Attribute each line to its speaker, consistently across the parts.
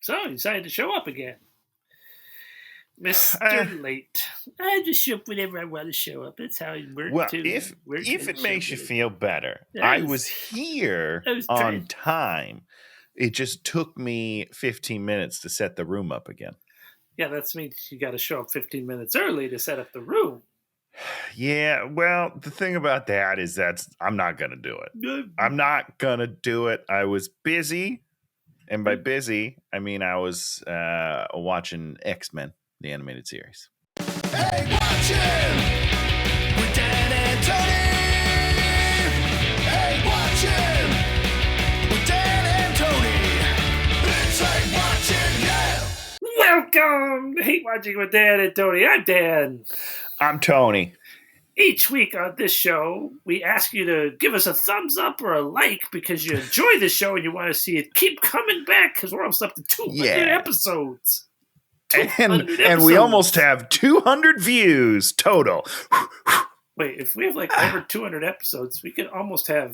Speaker 1: So you decided to show up again. Mr. Late. I just show up whenever I want to show up. That's how it works.
Speaker 2: Well,
Speaker 1: too.
Speaker 2: if it makes you feel better,
Speaker 1: I
Speaker 2: I was here
Speaker 1: was
Speaker 2: on
Speaker 1: trying.
Speaker 2: time. It just took me 15 minutes to set the room up again.
Speaker 1: Yeah, that means you got to show up 15 minutes early to set up the room.
Speaker 2: Yeah, well, the thing about that is I'm not going to do it. I'm not going to do it. I was busy. And by busy, I mean I was watching X-Men, the animated series.
Speaker 3: Hey, watching with Dan and Tony. Hey, watching with Dan and Tony. It's Hey Watching, yeah.
Speaker 1: Welcome to Hate Watching with Dan and Tony. I'm Dan.
Speaker 2: I'm Tony.
Speaker 1: Each week on this show, we ask you to give us a thumbs up or a like because you enjoy the show and you want to see it keep coming back because we're almost up to 200 episodes. 200
Speaker 2: and we almost have 200 views total.
Speaker 1: Wait, if we have like over 200 episodes, we've almost been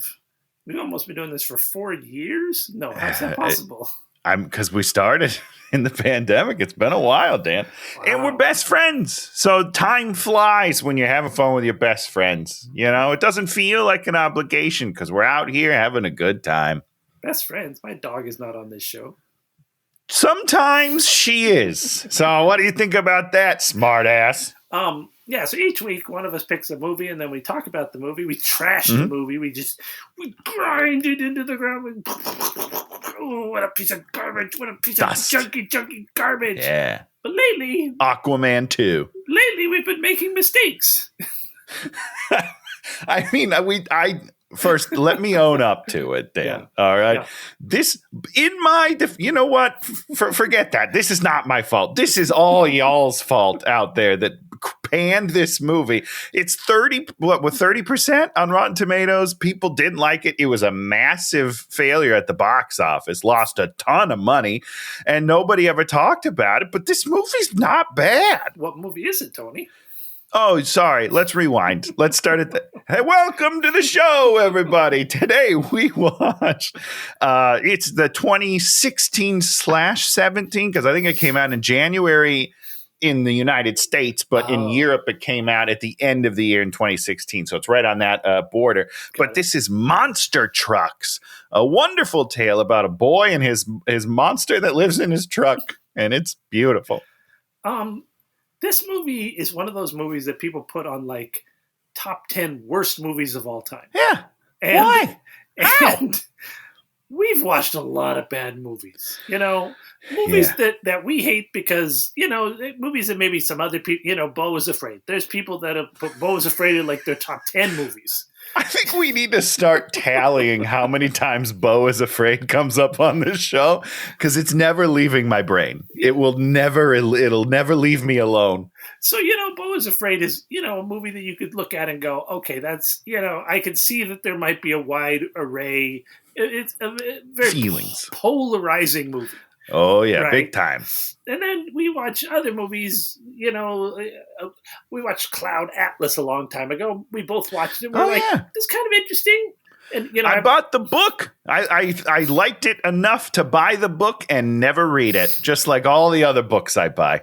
Speaker 1: doing this for 4 years? No, how's that possible?
Speaker 2: Because we started in the pandemic. It's been a while, Dan. Wow. And we're best friends. So time flies when you're having fun with your best friends. You know, it doesn't feel like an obligation because we're out here having a good time.
Speaker 1: Best friends? My dog is not on this show.
Speaker 2: Sometimes she is. So what do you think about that, smart ass?
Speaker 1: Yeah, so each week one of us picks a movie and then we talk about the movie. We trash the movie. We grind it into the ground. Oh, what a piece of garbage. What a piece of junky garbage.
Speaker 2: Yeah.
Speaker 1: But lately...
Speaker 2: Aquaman 2.
Speaker 1: Lately, we've been making mistakes.
Speaker 2: I mean, first, let me own up to it, Dan. Yeah. All right. Yeah. This, you know what? Forget that. This is not my fault. This is all y'all's fault out there that panned this movie. It's 30% on Rotten Tomatoes. People didn't like it. It was a massive failure at the box office. Lost a ton of money, and nobody ever talked about it. But this movie's not bad.
Speaker 1: What movie is it, Tony?
Speaker 2: Oh, sorry. Let's rewind. Let's start at Hey, welcome to the show, everybody. Today we watch, it's the 2016/17, because I think it came out in January in the United States, but in Europe it came out at the end of the year in 2016. So it's right on that border. But this is Monster Trucks, a wonderful tale about a boy and his monster that lives in his truck, and it's beautiful.
Speaker 1: This movie is one of those movies that people put on like top 10 worst movies of all time.
Speaker 2: Yeah. Why?
Speaker 1: And we've watched a lot of bad movies, movies that we hate because, movies that maybe some other people, Beau is Afraid. There's people that have put Beau is Afraid in like their top 10 movies.
Speaker 2: I think we need to start tallying how many times Beau is Afraid comes up on this show because it's never leaving my brain. It'll never leave me alone.
Speaker 1: So, Beau is Afraid is, a movie that you could look at and go, okay, that's, I could see that there might be a wide array. It's a very polarizing movie.
Speaker 2: Oh, yeah, right? Big time.
Speaker 1: And then we watch other movies, we watched Cloud Atlas a long time ago. We both watched it. We're this is kind of interesting. And
Speaker 2: I bought the book. I liked it enough to buy the book and never read it, just like all the other books I buy.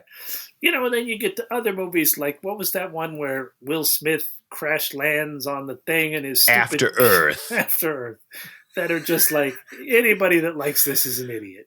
Speaker 1: And then you get to other movies like, what was that one where Will Smith crash lands on the thing and his stupid...
Speaker 2: After Earth.
Speaker 1: That are just like, anybody that likes this is an idiot.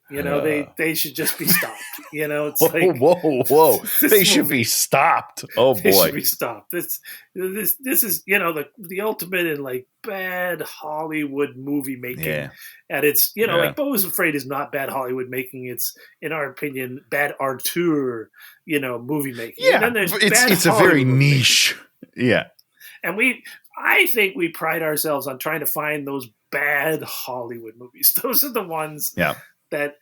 Speaker 1: They should just be stopped. It's
Speaker 2: whoa. They should be stopped. Oh, boy.
Speaker 1: They should be stopped. This is, the ultimate in like bad Hollywood movie making.
Speaker 2: Yeah.
Speaker 1: And it's, like Beau is Afraid is not bad Hollywood making. It's, in our opinion, bad auteur, movie making.
Speaker 2: Yeah. And then it's a very niche. Yeah.
Speaker 1: And I think we pride ourselves on trying to find those bad Hollywood movies. Those are the ones that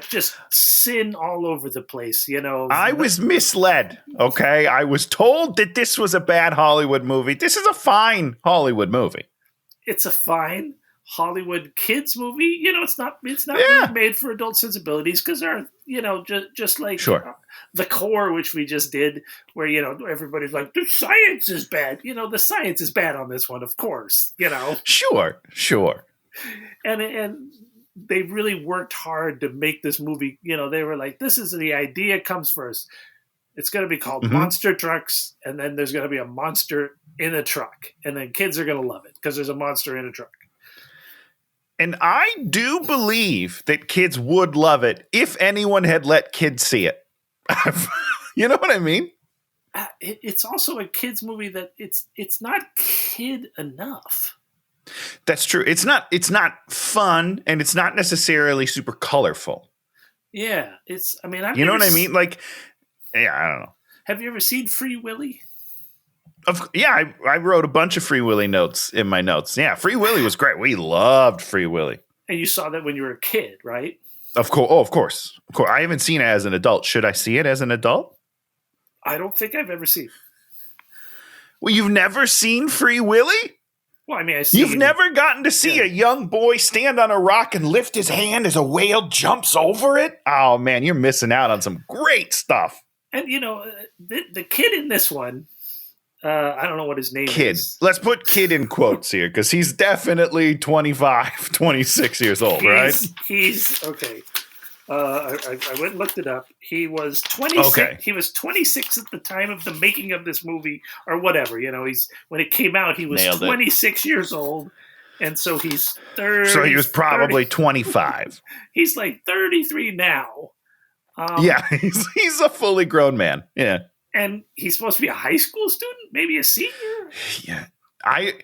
Speaker 1: just sin all over the place,
Speaker 2: I was misled, okay? I was told that this was a bad Hollywood movie. This is a fine Hollywood movie.
Speaker 1: It's a fine Hollywood kids movie. It's not really made for adult sensibilities because they're, just like The Core, which we just did, where, everybody's like, the science is bad. The science is bad on this one, of course,
Speaker 2: Sure.
Speaker 1: And they really worked hard to make this movie. You know, they were like, this is the idea comes first. It's going to be called Monster Trucks, and then there's going to be a monster in a truck, and then kids are going to love it because there's a monster in a truck.
Speaker 2: And I do believe that kids would love it if anyone had let kids see it. You know what I mean?
Speaker 1: It's also a kids movie that it's not kid enough.
Speaker 2: That's true. It's not fun, and it's not necessarily super colorful.
Speaker 1: Yeah,
Speaker 2: you know what I mean? Like, yeah, I don't know.
Speaker 1: Have you ever seen Free Willy?
Speaker 2: I wrote a bunch of Free Willy notes in my notes. Yeah, Free Willy was great. We loved Free Willy.
Speaker 1: And you saw that when you were a kid, right?
Speaker 2: Of course. Oh, of course. Of course. I haven't seen it as an adult. Should I see it as an adult?
Speaker 1: I don't think I've ever seen it.
Speaker 2: Well, you've never seen Free Willy?
Speaker 1: Well, I mean,
Speaker 2: You've never gotten to see a young boy stand on a rock and lift his hand as a whale jumps over it? Oh, man, you're missing out on some great stuff.
Speaker 1: And, you know, the kid in this one, I don't know what his name is.
Speaker 2: Let's put kid in quotes here because he's definitely 25, 26 years old, right?
Speaker 1: He's, okay. I went and looked it up. He was 26.
Speaker 2: Okay.
Speaker 1: He was 26 at the time of the making of this movie, or whatever. You know, when it came out, he was 26 years old, and so he's 30.
Speaker 2: So he was probably 25.
Speaker 1: He's like 33 now.
Speaker 2: Yeah, he's a fully grown man. Yeah,
Speaker 1: and he's supposed to be a high school student, maybe a senior.
Speaker 2: Yeah.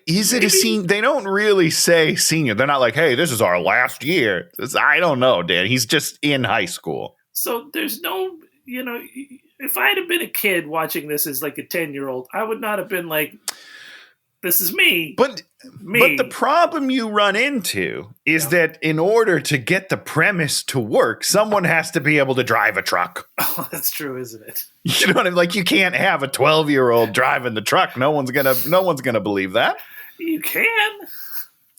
Speaker 2: Is it a senior? They don't really say senior. They're not like, hey, this is our last year. I don't know, Dan. He's just in high school.
Speaker 1: So there's no, you know, if I'd have been a kid watching this as like a 10-year-old, I would not have been like, this is me.
Speaker 2: But the problem you run into is that in order to get the premise to work, someone has to be able to drive a truck.
Speaker 1: Oh, that's true, isn't it?
Speaker 2: You know what I mean? Like, you can't have a 12-year-old driving the truck. No one's gonna believe that.
Speaker 1: You can.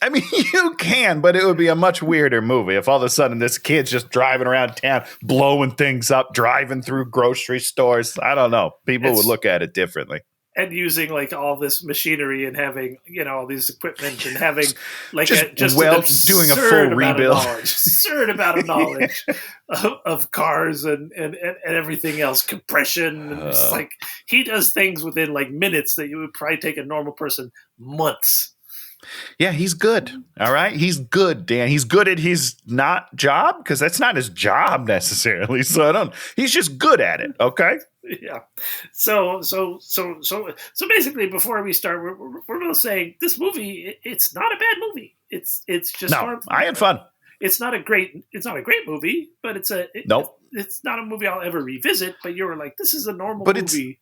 Speaker 2: I mean, you can, but it would be a much weirder movie if all of a sudden this kid's just driving around town, blowing things up, driving through grocery stores. I don't know. People would look at it differently.
Speaker 1: And using like all this machinery and having, you know, all these equipment and having like
Speaker 2: doing a full rebuild.
Speaker 1: Absurd amount of knowledge of cars and everything else, compression. And it's like he does things within like minutes that you would probably take a normal person months.
Speaker 2: Yeah, he's good. All right. He's good, Dan. He's good at his job because that's not his job necessarily. So he's just good at it. Okay.
Speaker 1: Yeah. So basically, before we start, we're both saying this movie, it's not a bad movie. It's just
Speaker 2: I had fun.
Speaker 1: It's not a great movie, but it's not a movie I'll ever revisit. But you were like, this is a normal movie.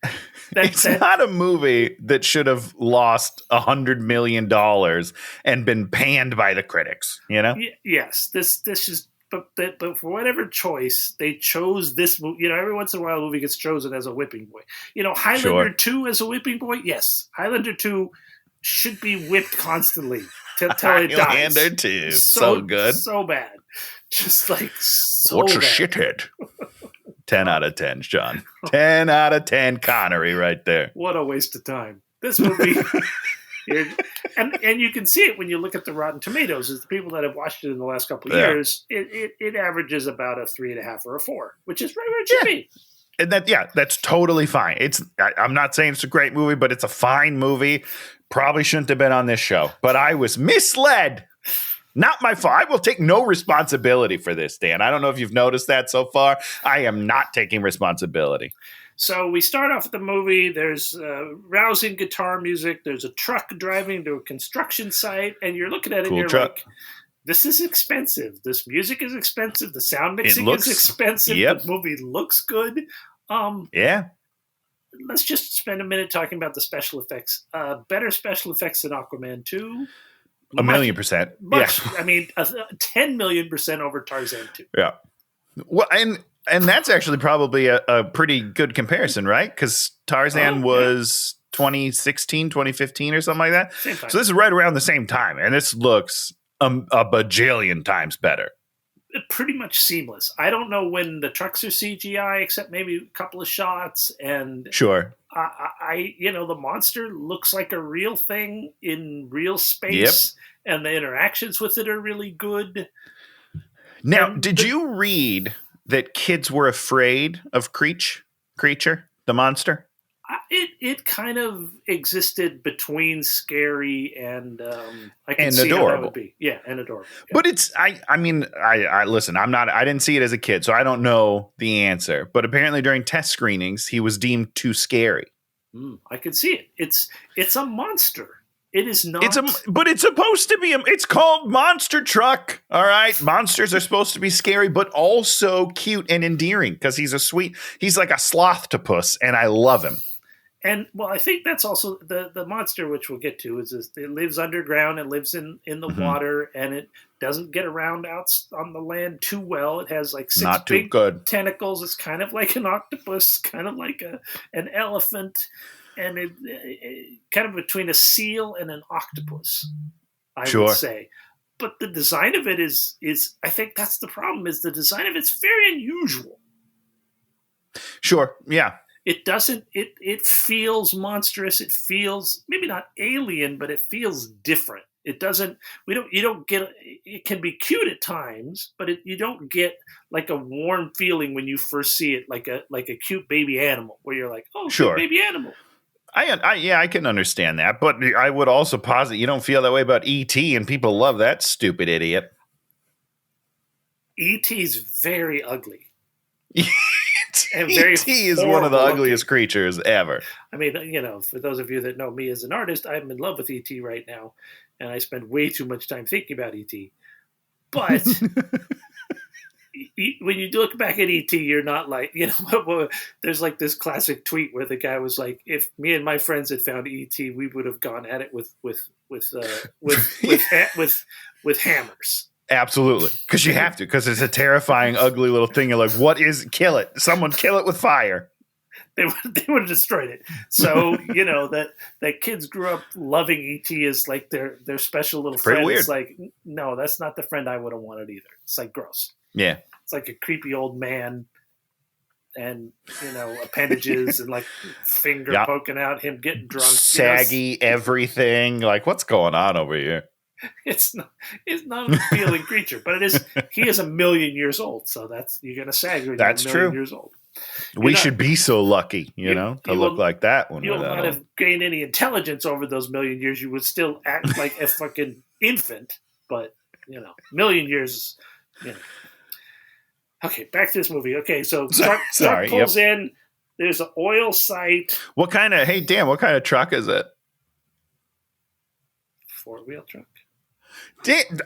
Speaker 2: It's not a movie that should have lost $100 million and been panned by the critics. You know?
Speaker 1: Yes. This is. But for whatever choice, they chose this movie. You know, every once in a while a movie gets chosen as a whipping boy. You know, Highlander 2 as a whipping boy? Yes. Highlander 2 should be whipped constantly till it dies.
Speaker 2: Highlander 2. So good.
Speaker 1: So bad. Just like so
Speaker 2: What's
Speaker 1: bad.
Speaker 2: a shithead? 10 out of 10, John. 10 out of 10 Connery right there.
Speaker 1: What a waste of time. This movie... and you can see it when you look at the Rotten Tomatoes. As the people that have watched it in the last couple of years, it averages about a 3.5 or a 4, which is right where it should be.
Speaker 2: And that's totally fine. I'm not saying it's a great movie, but it's a fine movie. Probably shouldn't have been on this show, but I was misled. Not my fault. I will take no responsibility for this, Dan. I don't know if you've noticed that so far. I am not taking responsibility.
Speaker 1: So we start off with the movie. There's rousing guitar music. There's a truck driving to a construction site, and you're looking at it and you're like, this is expensive. This music is expensive. The sound mixing is expensive. Yep. The movie looks good.
Speaker 2: Yeah.
Speaker 1: Let's just spend a minute talking about the special effects. Better special effects than Aquaman 2.
Speaker 2: 1,000,000%.
Speaker 1: I mean, 10,000,000% over Tarzan 2.
Speaker 2: Yeah. Well, and that's actually probably a pretty good comparison, right? Because Tarzan was 2016, 2015 or something like that.
Speaker 1: Same time.
Speaker 2: So this is right around the same time. And this looks a bajillion times better.
Speaker 1: Pretty much seamless. I don't know when the trucks are CGI, except maybe a couple of shots. And
Speaker 2: sure.
Speaker 1: The monster looks like a real thing in real space. Yep. And the interactions with it are really good.
Speaker 2: Now, did you read that kids were afraid of Creature, the monster?
Speaker 1: It kind of existed between scary and I can
Speaker 2: And
Speaker 1: see
Speaker 2: adorable.
Speaker 1: how that would be. Yeah, and adorable. Yeah.
Speaker 2: But it's I mean, I listen, I didn't see it as a kid, so I don't know the answer. But apparently during test screenings, he was deemed too scary.
Speaker 1: I can see it. It's a monster. It is not.
Speaker 2: But it's supposed to be. It's called Monster Truck. All right, monsters are supposed to be scary, but also cute and endearing because he's like a sloth-topus, and I love him.
Speaker 1: And well, I think that's also the monster, which we'll get to, is it lives underground and lives in the water, and it doesn't get around out on the land too well. It has like 6 big tentacles. It's kind of like an octopus, kind of like an elephant, and it kind of between a seal and an octopus, I would say. But the design of it is I think that's the problem. Is the design of it's very unusual.
Speaker 2: Sure. Yeah.
Speaker 1: It doesn't. It feels monstrous. It feels maybe not alien, but it feels different. It doesn't. You don't get. It can be cute at times, but you don't get like a warm feeling when you first see it, like a cute baby animal, where you're like, oh, sure, baby animal.
Speaker 2: I can understand that, but I would also posit you don't feel that way about E.T. and people love that stupid idiot.
Speaker 1: E.T.'s very ugly.
Speaker 2: E.T. is one of the ugliest creatures ever.
Speaker 1: I mean, for those of you that know me as an artist, I'm in love with E.T. right now, and I spend way too much time thinking about E.T. But when you look back at E.T., you're not like, there's like this classic tweet where the guy was like, if me and my friends had found E.T., we would have gone at it with hammers.
Speaker 2: Absolutely. Because you have to, because it's a terrifying, ugly little thing. You're like, kill it. Someone kill it with fire.
Speaker 1: They would have destroyed it. So, that kids grew up loving E.T. as like their special little friend.
Speaker 2: Weird.
Speaker 1: It's like, no, that's not the friend I would have wanted either. It's like gross.
Speaker 2: Yeah.
Speaker 1: It's like a creepy old man and, appendages and like finger poking out, him getting drunk.
Speaker 2: Saggy everything. Like, what's going on over here?
Speaker 1: It's not an appealing creature, but he is 1,000,000 years old, so you're gonna sag when
Speaker 2: that's
Speaker 1: you're 1,000,000 years old.
Speaker 2: We should be so lucky, to look like that when
Speaker 1: you
Speaker 2: we're
Speaker 1: will not have gained any intelligence over those 1,000,000 years. You would still act like a fucking infant, but 1,000,000 years. Okay, back to this movie. Okay, so truck pulls in. There's an oil site.
Speaker 2: Hey Dan, what kind of truck is it?
Speaker 1: 4-wheel truck.
Speaker 2: Did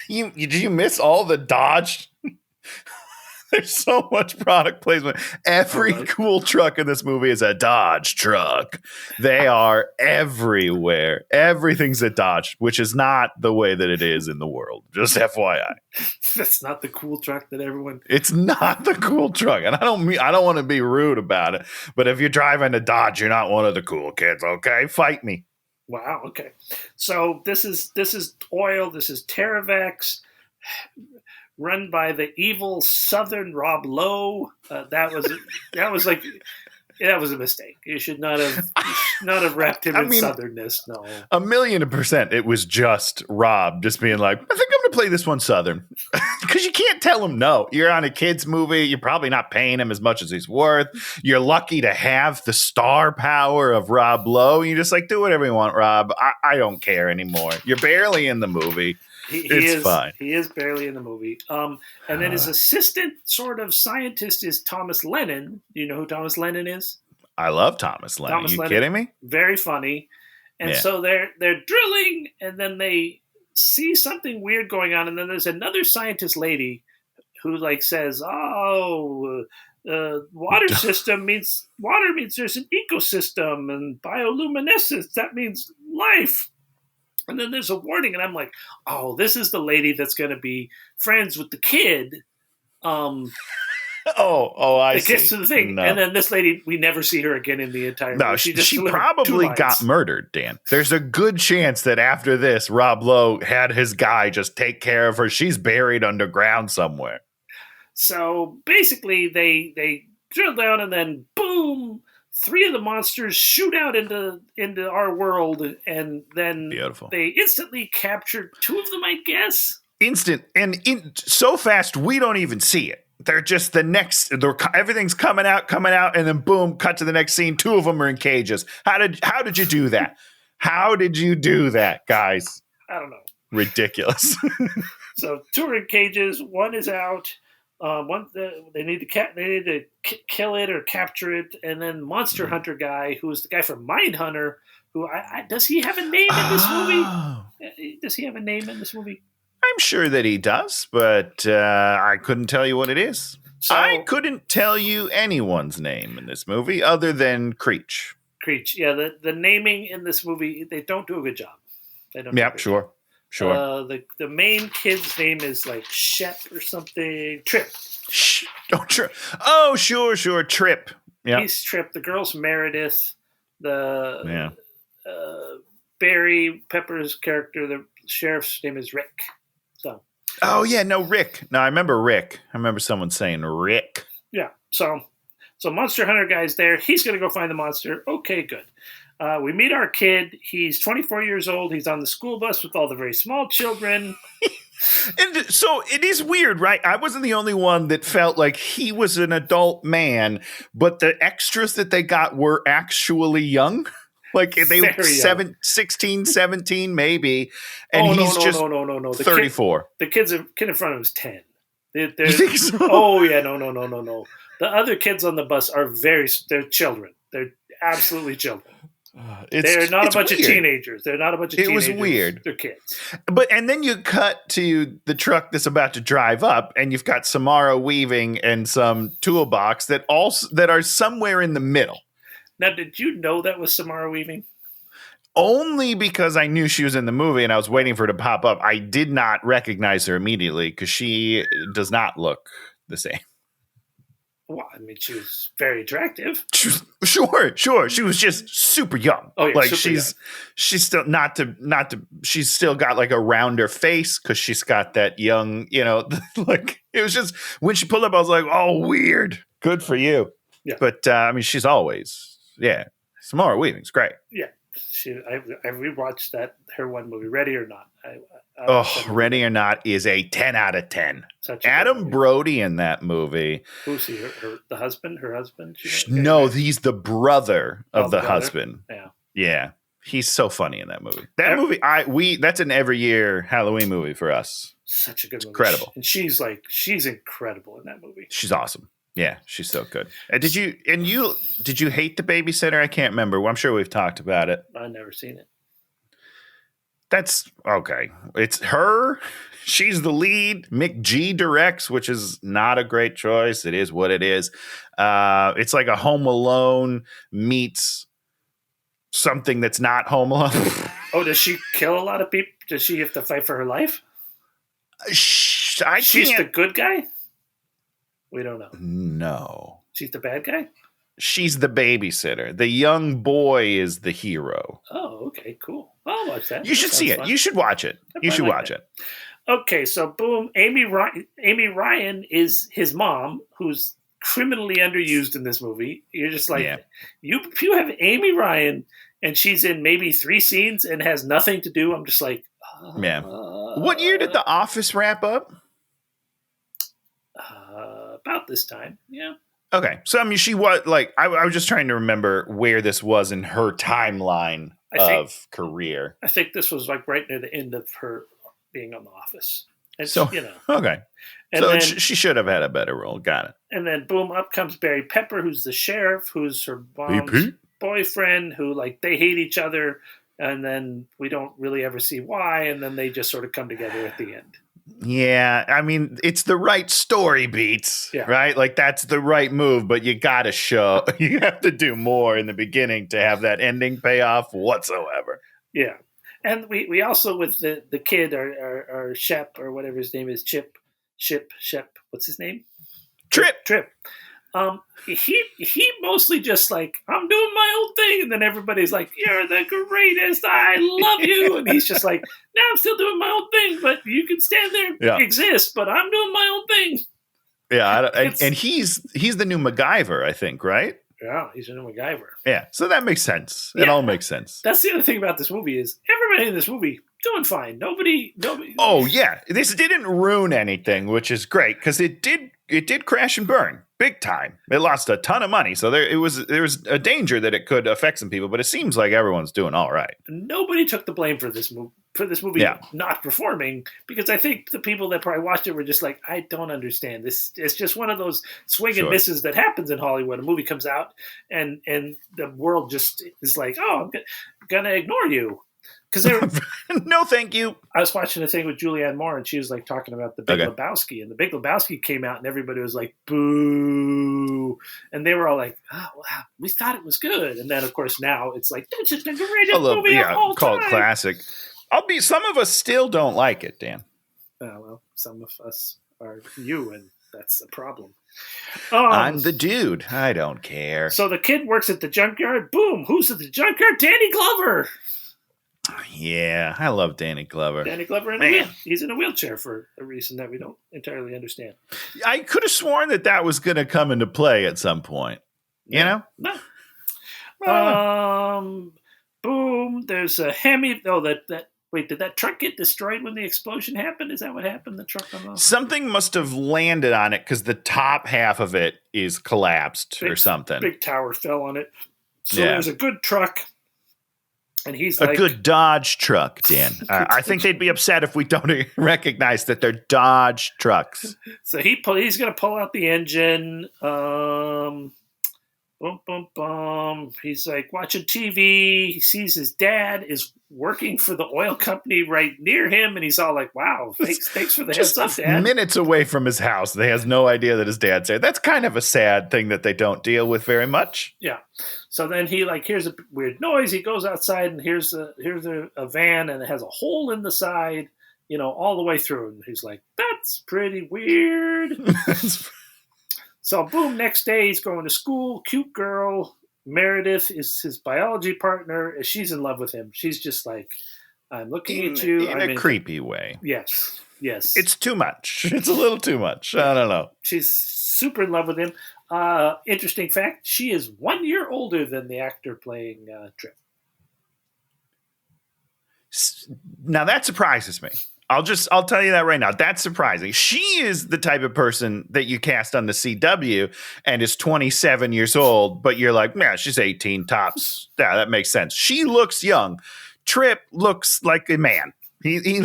Speaker 2: you miss all the Dodge? There's so much product placement. Every cool truck in this movie is a Dodge truck. They are everywhere. Everything's a Dodge, which is not the way that it is in the world. Just FYI.
Speaker 1: That's not the cool truck that everyone.
Speaker 2: It's not the cool truck, and I don't want to be rude about it. But if you're driving a Dodge, you're not one of the cool kids. Okay, fight me.
Speaker 1: Wow. Okay. So this is oil. This is Terravex, run by the evil Southern Rob Lowe. That was a mistake. You should not have wrapped him in Southernness. No.
Speaker 2: 1,000,000%. It was just Rob just being like, I think I'm going to play this one Southern. Because you can't tell him no. You're on a kid's movie. You're probably not paying him as much as he's worth. You're lucky to have the star power of Rob Lowe. You just like, do whatever you want, Rob. I don't care anymore. You're barely in the movie. It's fine.
Speaker 1: He is barely in the movie. And then his assistant sort of scientist is Thomas Lennon. Do you know who Thomas Lennon is?
Speaker 2: I love Thomas Lennon. You kidding me?
Speaker 1: Very funny. And so they're drilling, and then they see something weird going on, and then there's another scientist lady who like says, water system means there's an ecosystem, and bioluminescence, that means life. And then there's a warning, and I'm like, oh, this is the lady that's going to be friends with the kid.
Speaker 2: I
Speaker 1: see. It gets to the thing. No. And then this lady, we never see her again in the entire movie.
Speaker 2: She probably got murdered, Dan. There's a good chance that after this, Rob Lowe had his guy just take care of her. She's buried underground somewhere.
Speaker 1: So basically, they drill down, and then boom, 3 of the monsters shoot out into our world, and then
Speaker 2: Beautiful.
Speaker 1: They instantly capture 2 of them, I guess.
Speaker 2: instant and so fast we don't even see it. They're just everything's coming out, and then boom, cut to the next scene. 2 of them are in cages. How did you do that? How did you do that, guys?
Speaker 1: I don't know.
Speaker 2: Ridiculous.
Speaker 1: So 2 are in cages. 1 is out. They need to kill it or capture it, and then Monster Hunter guy, who's the guy from Mindhunter, who does he have a name in this movie? Does he have a name in this movie?
Speaker 2: I'm sure that he does, but I couldn't tell you what it is. So, I couldn't tell you anyone's name in this movie other than Creech.
Speaker 1: Creech, yeah. The naming in this movie, they don't do a good job. They don't.
Speaker 2: Yep, sure.
Speaker 1: The main kid's name is like Shep or something. Trip.
Speaker 2: Trip. Oh, sure. Trip. Yeah.
Speaker 1: He's Trip. The girl's Meredith. Barry Pepper's character, the sheriff's name is Rick. So.
Speaker 2: Oh yeah, no Rick. No, I remember Rick. I remember someone saying Rick.
Speaker 1: Yeah. So Monster Hunter guy's there. He's gonna go find the monster. Okay, good. We meet our kid. He's 24 years old. He's on the school bus with all the very small children.
Speaker 2: And so it is weird, right? I wasn't the only one that felt like he was an adult man, but the extras that they got were actually young. Like they were 16, 17 maybe. And he's just
Speaker 1: no.
Speaker 2: 34.
Speaker 1: The kid in front of him is 10.
Speaker 2: You think so?
Speaker 1: Oh, yeah, no. The other kids on the bus are they're children. They're absolutely children. They're not a bunch of teenagers. They're not a bunch of teenagers. It was weird. They're kids.
Speaker 2: And then you cut to the truck that's about to drive up, and you've got Samara Weaving and some toolbox that are somewhere in the middle.
Speaker 1: Now, did you know that was Samara Weaving?
Speaker 2: Only because I knew she was in the movie and I was waiting for her to pop up. I did not recognize her immediately because she does not look the same.
Speaker 1: Well, I mean, she was very attractive.
Speaker 2: Sure. She was just super young.
Speaker 1: Oh, yeah,
Speaker 2: like she's still she's still got like a rounder face because she's got that young, like it was just when she pulled up, I was like, oh, weird. Good for you. Yeah. But I mean, she's always, Samara Weaving's great.
Speaker 1: Yeah. I rewatched her one movie, Ready or Not.
Speaker 2: Ready or Not is a 10 out of 10. Adam Brody in that movie.
Speaker 1: Who's he? The husband? Her husband?
Speaker 2: No, he's the brother of the husband.
Speaker 1: Yeah.
Speaker 2: Yeah. He's so funny in that movie. That movie, that's an every year Halloween movie for us.
Speaker 1: Such a good movie.
Speaker 2: Incredible.
Speaker 1: And she's incredible in that movie.
Speaker 2: She's awesome. Yeah, she's so good. Did you hate The Babysitter? I can't remember. Well, I'm sure we've talked about it.
Speaker 1: I've never seen it.
Speaker 2: That's okay. It's her. She's the lead. McG directs, which is not a great choice. It is what it is. It's like a Home Alone meets something that's not Home Alone.
Speaker 1: Oh, does she kill a lot of people? Does she have to fight for her life? She's the good guy? We don't know.
Speaker 2: No.
Speaker 1: She's the bad guy?
Speaker 2: She's the babysitter. The young boy is the hero.
Speaker 1: Oh, okay, cool. I'll watch that.
Speaker 2: You should see it. Fun. You should watch it. You should watch it.
Speaker 1: Okay, so boom. Amy Ryan is his mom, who's criminally underused in this movie. You're just like, you have Amy Ryan, and she's in maybe 3 scenes and has nothing to do. I'm just like,
Speaker 2: man. What year did The Office wrap up?
Speaker 1: About this time, yeah.
Speaker 2: Okay, so I mean, she was like, I was just trying to remember where this was in her timeline of career.
Speaker 1: I think this was like right near the end of her being on The Office. And
Speaker 2: so, okay. And so then, she should have had a better role. Got it.
Speaker 1: And then, boom, up comes Barry Pepper, who's the sheriff, who's her mom's boyfriend, who, like, they hate each other, and then we don't really ever see why, and then they just sort of come together at the end.
Speaker 2: Yeah, I mean, it's the right story beats, right? Like, that's the right move, but you got to you have to do more in the beginning to have that ending payoff whatsoever.
Speaker 1: Yeah. And we also, with the kid, our Shep, or whatever his name is, Shep, what's his name? Trip. He mostly just like, I'm doing my own thing, and then everybody's like, you're the greatest, I love you, and he's just like, no, I'm still doing my own thing, but you can stand there, exist, but I'm doing my own thing.
Speaker 2: Yeah, and he's the new MacGyver, I think, right?
Speaker 1: Yeah, he's a new MacGyver.
Speaker 2: Yeah, so that makes sense. It all makes sense.
Speaker 1: That's the other thing about this movie is everybody in this movie doing fine. Nobody.
Speaker 2: Oh yeah, this didn't ruin anything, which is great because it did crash and burn big time. It lost a ton of money, so there was a danger that it could affect some people. But it seems like everyone's doing all right.
Speaker 1: Nobody took the blame for this movie not performing, because I think the people that probably watched it were just like, I don't understand this. It's just one of those swing and misses that happens in Hollywood. A movie comes out and the world just is like, oh, I'm gonna ignore you. Because
Speaker 2: no, thank you.
Speaker 1: I was watching a thing with Julianne Moore, and she was like talking about the Big Lebowski, and the Big Lebowski came out, and everybody was like, "Boo!" And they were all like, "Oh, wow, we thought it was good." And then, of course, now it's like, "This is the greatest movie of all time."
Speaker 2: Cult classic. Some of us still don't like it, Dan.
Speaker 1: Well, some of us are you, and that's a problem.
Speaker 2: I'm the dude. I don't care.
Speaker 1: So the kid works at the junkyard. Boom! Who's at the junkyard? Danny Glover.
Speaker 2: Yeah, I love Danny Glover.
Speaker 1: Danny Glover, he's in a wheelchair for a reason that we don't entirely understand.
Speaker 2: I could have sworn that was going to come into play at some point. You know?
Speaker 1: No. Boom. There's a Hemi. Oh, wait, did that truck get destroyed when the explosion happened? Is that what happened? The truck on the...
Speaker 2: Something must have landed on it because the top half of it is collapsed or something.
Speaker 1: Big tower fell on it. So there's a good truck. And he's like,
Speaker 2: a good Dodge truck, Dan. I think they'd be upset if we don't recognize that they're Dodge trucks.
Speaker 1: So he's going to pull out the engine. He's like watching TV. He sees his dad is working for the oil company right near him, and he's all like, "Wow, thanks for the heads up, Dad."
Speaker 2: Minutes away from his house, they has no idea that his dad's there. That's kind of a sad thing that they don't deal with very much.
Speaker 1: Yeah. So then he hears a weird noise. He goes outside and here's a van, and it has a hole in the side, all the way through. And he's like, "That's pretty weird." So boom, next day he's going to school. Cute girl. Meredith is his biology partner. She's in love with him. She's just like, I'm looking at you.
Speaker 2: In a creepy way.
Speaker 1: Yes.
Speaker 2: It's too much. It's a little too much. I don't know.
Speaker 1: She's super in love with him. Interesting fact, she is 1 year older than the actor playing Trip.
Speaker 2: Now that surprises me. I'll tell you that right now. That's surprising. She is the type of person that you cast on the CW and is 27 years old, but you're like, man, she's 18 tops. Yeah, that makes sense. She looks young. Trip looks like a man. He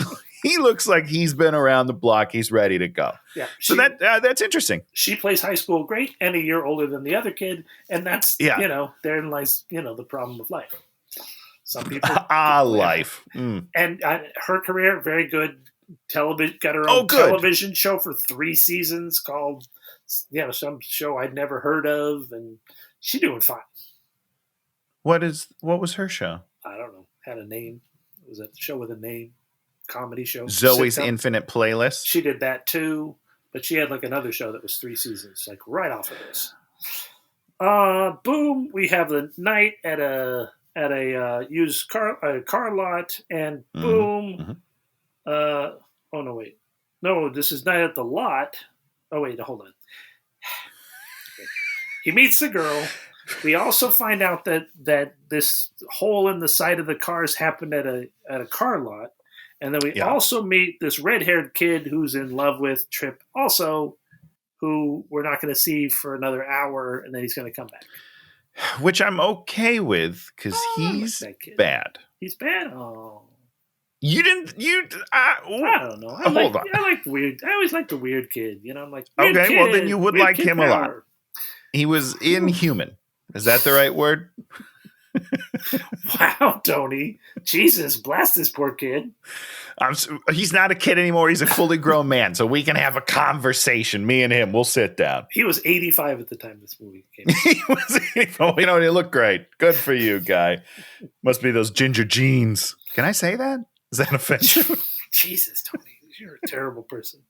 Speaker 2: looks like he's been around the block. He's ready to go.
Speaker 1: Yeah.
Speaker 2: So that's interesting.
Speaker 1: She plays high school great and a year older than the other kid. And that's, therein lies, the problem of life. Some people
Speaker 2: life.
Speaker 1: And her career, very good. Television, got her own television show for 3 seasons called, some show I'd never heard of, and she's doing fine.
Speaker 2: What was her show?
Speaker 1: I don't know. Had a name. It was a show with a name. Comedy show.
Speaker 2: Zoe's Infinite Playlist.
Speaker 1: She did that too, but she had another show that was 3 seasons, right off of this. Boom. We have the night at a used car lot, and boom. Oh no, wait. No, this is night at the lot. Oh wait, hold on. Okay. He meets the girl. We also find out that this hole in the side of the cars happened at a car lot, and then we also meet this red-haired kid who's in love with Trip, also, who we're not going to see for another hour, and then he's going to come back.
Speaker 2: Which I'm okay with because he's bad.
Speaker 1: He's bad. Oh,
Speaker 2: you didn't.
Speaker 1: I don't know.
Speaker 2: Hold on.
Speaker 1: I like weird. I always like the weird kid. I'm like,
Speaker 2: okay.
Speaker 1: Kid,
Speaker 2: well, then you would like him
Speaker 1: power.
Speaker 2: A lot. He was inhuman. Is that the right word?
Speaker 1: Wow, Tony. Jesus, blast this poor kid.
Speaker 2: He's not a kid anymore. He's a fully grown man. So we can have a conversation. Me and him. We'll sit down.
Speaker 1: He was 85 at the time this movie came out.
Speaker 2: He was 85. He looked great. Good for you, guy. Must be those ginger jeans. Can I say that? Is that offensive?
Speaker 1: Jesus, Tony. You're a terrible person.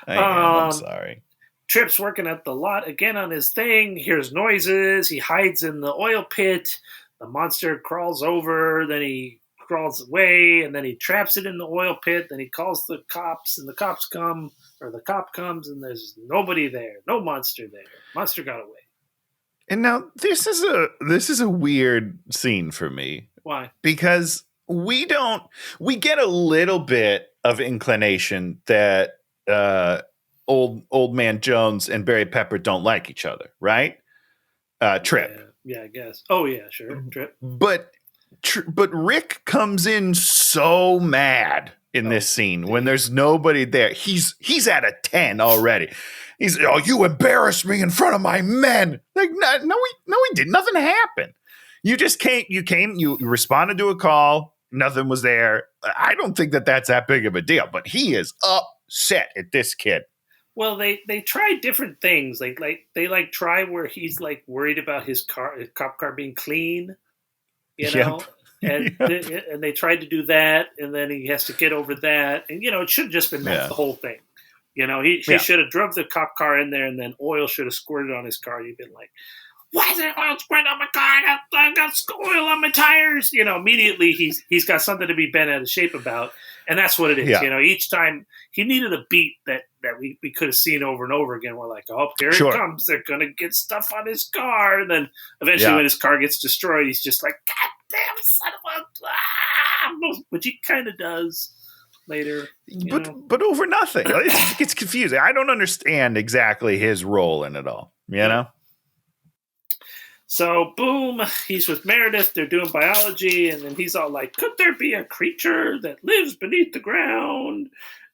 Speaker 2: I'm sorry.
Speaker 1: Trip's working at the lot again on his thing. Hears noises. He hides in the oil pit. The monster crawls over. Then he crawls away. And then he traps it in the oil pit. Then he calls the cops. And the cops come. Or the cop comes. And there's nobody there. No monster there. Monster got away.
Speaker 2: And now this is a weird scene for me.
Speaker 1: Why?
Speaker 2: Because we get a little bit of inclination that old man Jones and Barry Pepper don't like each other, right? Trip.
Speaker 1: Yeah, I guess. Oh yeah, sure. Trip.
Speaker 2: But Rick comes in so mad in this scene when there's nobody there. He's at a 10 already. He's, oh, you embarrassed me in front of my men. Like, no, we did. Nothing happened. You just came. You responded to a call. Nothing was there. I don't think that's that big of a deal. But he is upset at this kid.
Speaker 1: Well, they try different things. They try where he's like worried about his cop car being clean, you know, and they tried to do that, and then he has to get over that, and it should have just been that the whole thing. He should have drove the cop car in there, and then oil should have squirted on his car. And he'd been like, "Why is there oil squirting on my car? I got oil on my tires." Immediately he's got something to be bent out of shape about, and that's what it is.
Speaker 2: Yeah.
Speaker 1: Each time he needed a beat that we could have seen over and over again. We're like, oh, here it comes. They're going to get stuff on his car. And then eventually when his car gets destroyed, he's just like, God damn son of a... Which he kind of does later.
Speaker 2: But over nothing. It's confusing. I don't understand exactly his role in it all, you know?
Speaker 1: So, boom, he's with Meredith. They're doing biology. And then he's all like, could there be a creature that lives beneath the ground?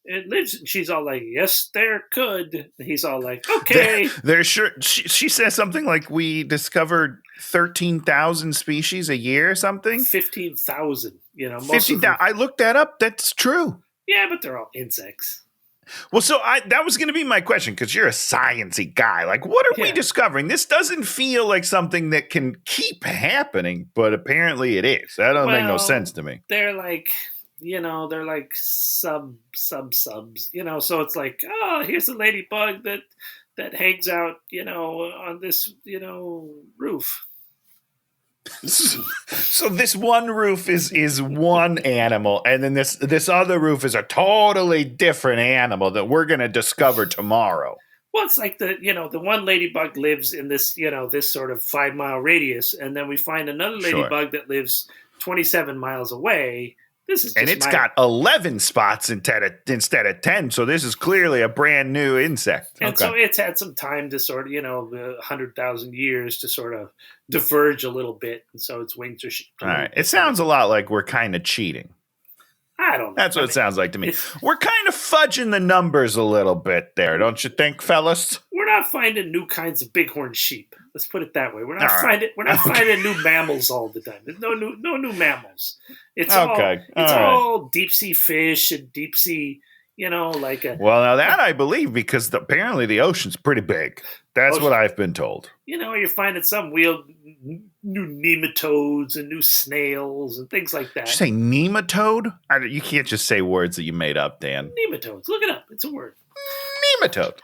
Speaker 1: It lives, and she's all like, yes, there could. And he's all like, okay.
Speaker 2: There's sure. She says something like, we discovered 13,000 species a year or something.
Speaker 1: 15,000.
Speaker 2: 15,000. I looked that up. That's true.
Speaker 1: Yeah, but they're all insects.
Speaker 2: Well, so that was going to be my question, because you're a sciencey guy. Like, what are we discovering? This doesn't feel like something that can keep happening, but apparently it is. That doesn't make no sense to me.
Speaker 1: They're like... they're like subs. So it's like, oh, here's a ladybug that hangs out, on this, roof.
Speaker 2: So this one roof is one animal, and then this other roof is a totally different animal that we're going to discover tomorrow.
Speaker 1: Well, it's like the one ladybug lives in this, this sort of 5-mile radius, and then we find another ladybug that lives 27 miles away.
Speaker 2: And it's got 11 spots instead of 10, so this is clearly a brand new insect.
Speaker 1: And so it's had some time to sort of, 100,000 years to sort of diverge a little bit, and so its wings are...
Speaker 2: All right. It sounds a lot like we're kind of cheating.
Speaker 1: I don't know.
Speaker 2: That's what it sounds like to me. We're kind of fudging the numbers a little bit there, don't you think, fellas?
Speaker 1: We're not finding new kinds of bighorn sheep. Let's put it that way. We're not finding new mammals all the time. There's no new mammals. It's all deep sea fish and deep sea, like a...
Speaker 2: Well, now that I believe, because apparently the ocean's pretty big. That's what I've been told.
Speaker 1: You're finding some new nematodes and new snails and things like that.
Speaker 2: Did you say nematode? You can't just say words that you made up, Dan.
Speaker 1: Nematodes. Look it up. It's a word.
Speaker 2: Nematode.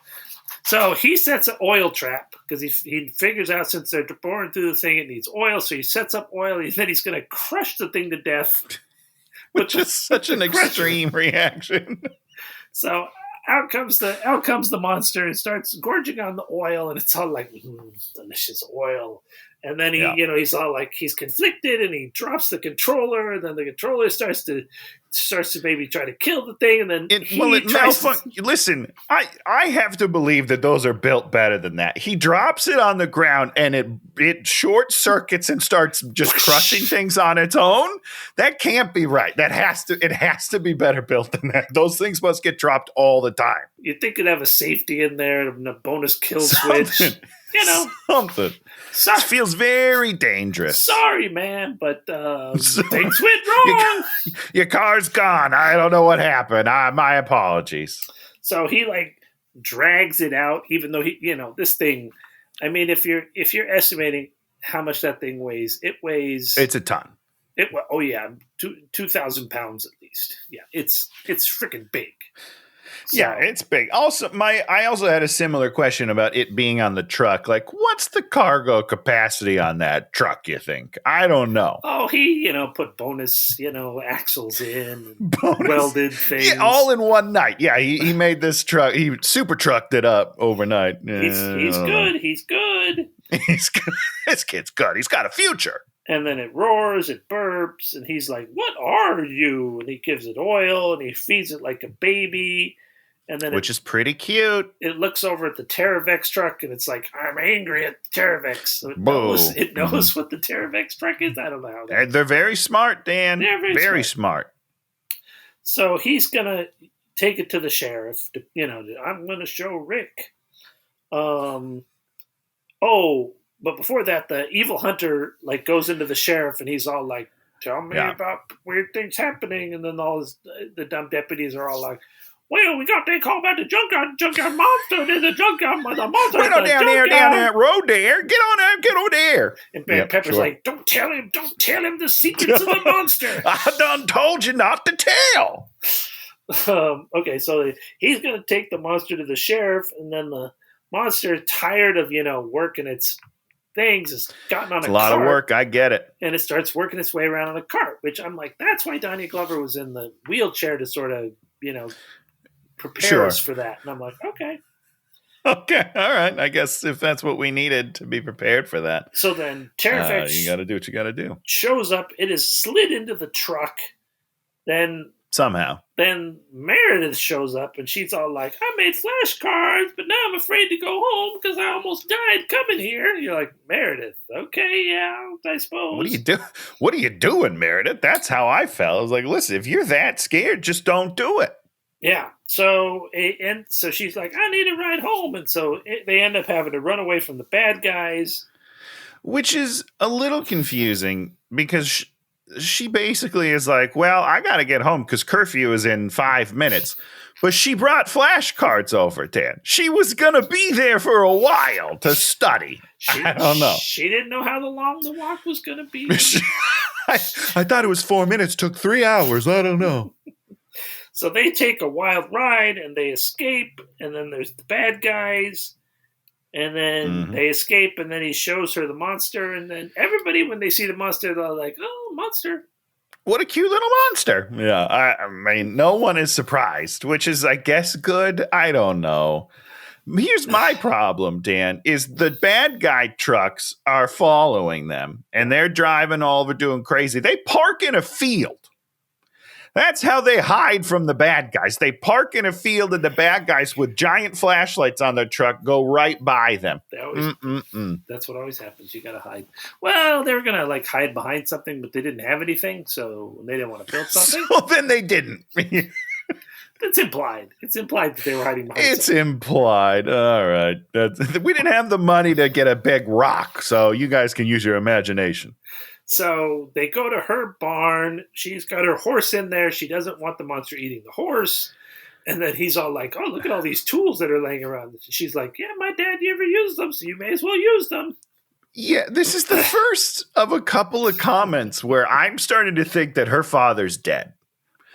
Speaker 1: So he sets an oil trap because he figures out, since they're boring through the thing, it needs oil. So he sets up oil, and then he's going to crush the thing to death.
Speaker 2: Which is such an extreme reaction.
Speaker 1: So out comes the monster and starts gorging on the oil, and it's all like delicious oil. And then he's all like, he's conflicted, and he drops the controller, and then the controller starts to maybe try to kill the thing, and then
Speaker 2: Listen, I have to believe that those are built better than that. He drops it on the ground, and it short circuits and starts just crushing things on its own. That can't be right. It has to be better built than that. Those things must get dropped all the time.
Speaker 1: You'd think it'd have a safety in there and a bonus kill switch.
Speaker 2: Something. It feels very dangerous.
Speaker 1: Sorry, man, but things went wrong.
Speaker 2: Your car's gone. I don't know what happened. My apologies.
Speaker 1: So he drags it out, even though this thing. I mean, if you're estimating how much that thing weighs,
Speaker 2: it's a ton.
Speaker 1: 2,000 pounds at least. Yeah, it's freaking big. So,
Speaker 2: yeah, it's big. Also, I also had a similar question about it being on the truck. Like, what's the cargo capacity on that truck, you think? I don't know.
Speaker 1: Oh, he, put bonus, axles in, welded things.
Speaker 2: Yeah, all in one night. Yeah, he made this truck. He super trucked it up overnight.
Speaker 1: He's good. He's good.
Speaker 2: This kid's good. He's got a future.
Speaker 1: And then it roars, it burps, and he's like, "What are you?" And he gives it oil, and he feeds it like a baby. And then
Speaker 2: which is pretty cute.
Speaker 1: It looks over at the Terravex truck, and it's like, "I'm angry at Terravex." So it knows what the Terravex truck is. I don't know how
Speaker 2: they're very smart, Dan. They're very smart.
Speaker 1: So he's gonna take it to the sheriff. I'm gonna show Rick. But before that, the evil hunter goes into the sheriff, and he's all like, "Tell me about weird things happening." And then the dumb deputies are all like, "Well, we got that call about the junkyard monster. There's a junkyard monster.
Speaker 2: We're not down that road there. Get over there."
Speaker 1: And Pepper's like, don't tell him the secrets of the monster.
Speaker 2: I done told you not to tell.
Speaker 1: Okay, so he's going to take the monster to the sheriff, and then the monster, tired of, working its things, has gotten on a cart.
Speaker 2: A lot of work, I get it.
Speaker 1: And it starts working its way around on a cart, which I'm like, that's why Donnie Glover was in the wheelchair to sort of, prepare us for that. And I'm like, okay.
Speaker 2: Okay, all right. I guess if that's what we needed to be prepared for that.
Speaker 1: So then Terravex
Speaker 2: you got to do what you got to do.
Speaker 1: Shows up. It is slid into the truck. Then Meredith shows up, and she's all like, "I made flashcards, but now I'm afraid to go home because I almost died coming here." And you're like, "Meredith, okay, yeah, I suppose."
Speaker 2: What are you doing, Meredith? That's how I felt. I was like, listen, if you're that scared, just don't do it.
Speaker 1: Yeah. So she's like, "I need a ride home," and so they end up having to run away from the bad guys,
Speaker 2: which is a little confusing because she basically is like, "Well, I got to get home because curfew is in 5 minutes." But she brought flashcards over, Dan. She was going to be there for a while to study. I don't know.
Speaker 1: She didn't know how long the walk was going to be.
Speaker 2: I thought it was 4 minutes. Took 3 hours. I don't know.
Speaker 1: So they take a wild ride, and they escape, and then there's the bad guys. And then they escape, and then he shows her the monster. And then everybody, when they see the monster, they're like, "Oh, monster.
Speaker 2: What a cute little monster." Yeah, I mean, no one is surprised, which is, I guess, good. I don't know. Here's my problem, Dan, is the bad guy trucks are following them, and they're driving all over doing crazy. They park in a field. That's how they hide from the bad guys. They park in a field, and the bad guys with giant flashlights on their truck go right by them.
Speaker 1: That's what always happens. You got to hide. Well, they were going to hide behind something, but they didn't have anything, so they didn't want to build something.
Speaker 2: So then they didn't.
Speaker 1: It's implied. It's implied that they were hiding behind
Speaker 2: something. Implied. All right. We didn't have the money to get a big rock, so you guys can use your imagination.
Speaker 1: So they go to her barn. She's got her horse in there. She doesn't want the monster eating the horse. And then he's all like, "Oh, look at all these tools that are laying around." She's like, "Yeah, my dad never used them, so you may as well use them."
Speaker 2: Yeah, this is the first of a couple of comments where I'm starting to think that her father's dead.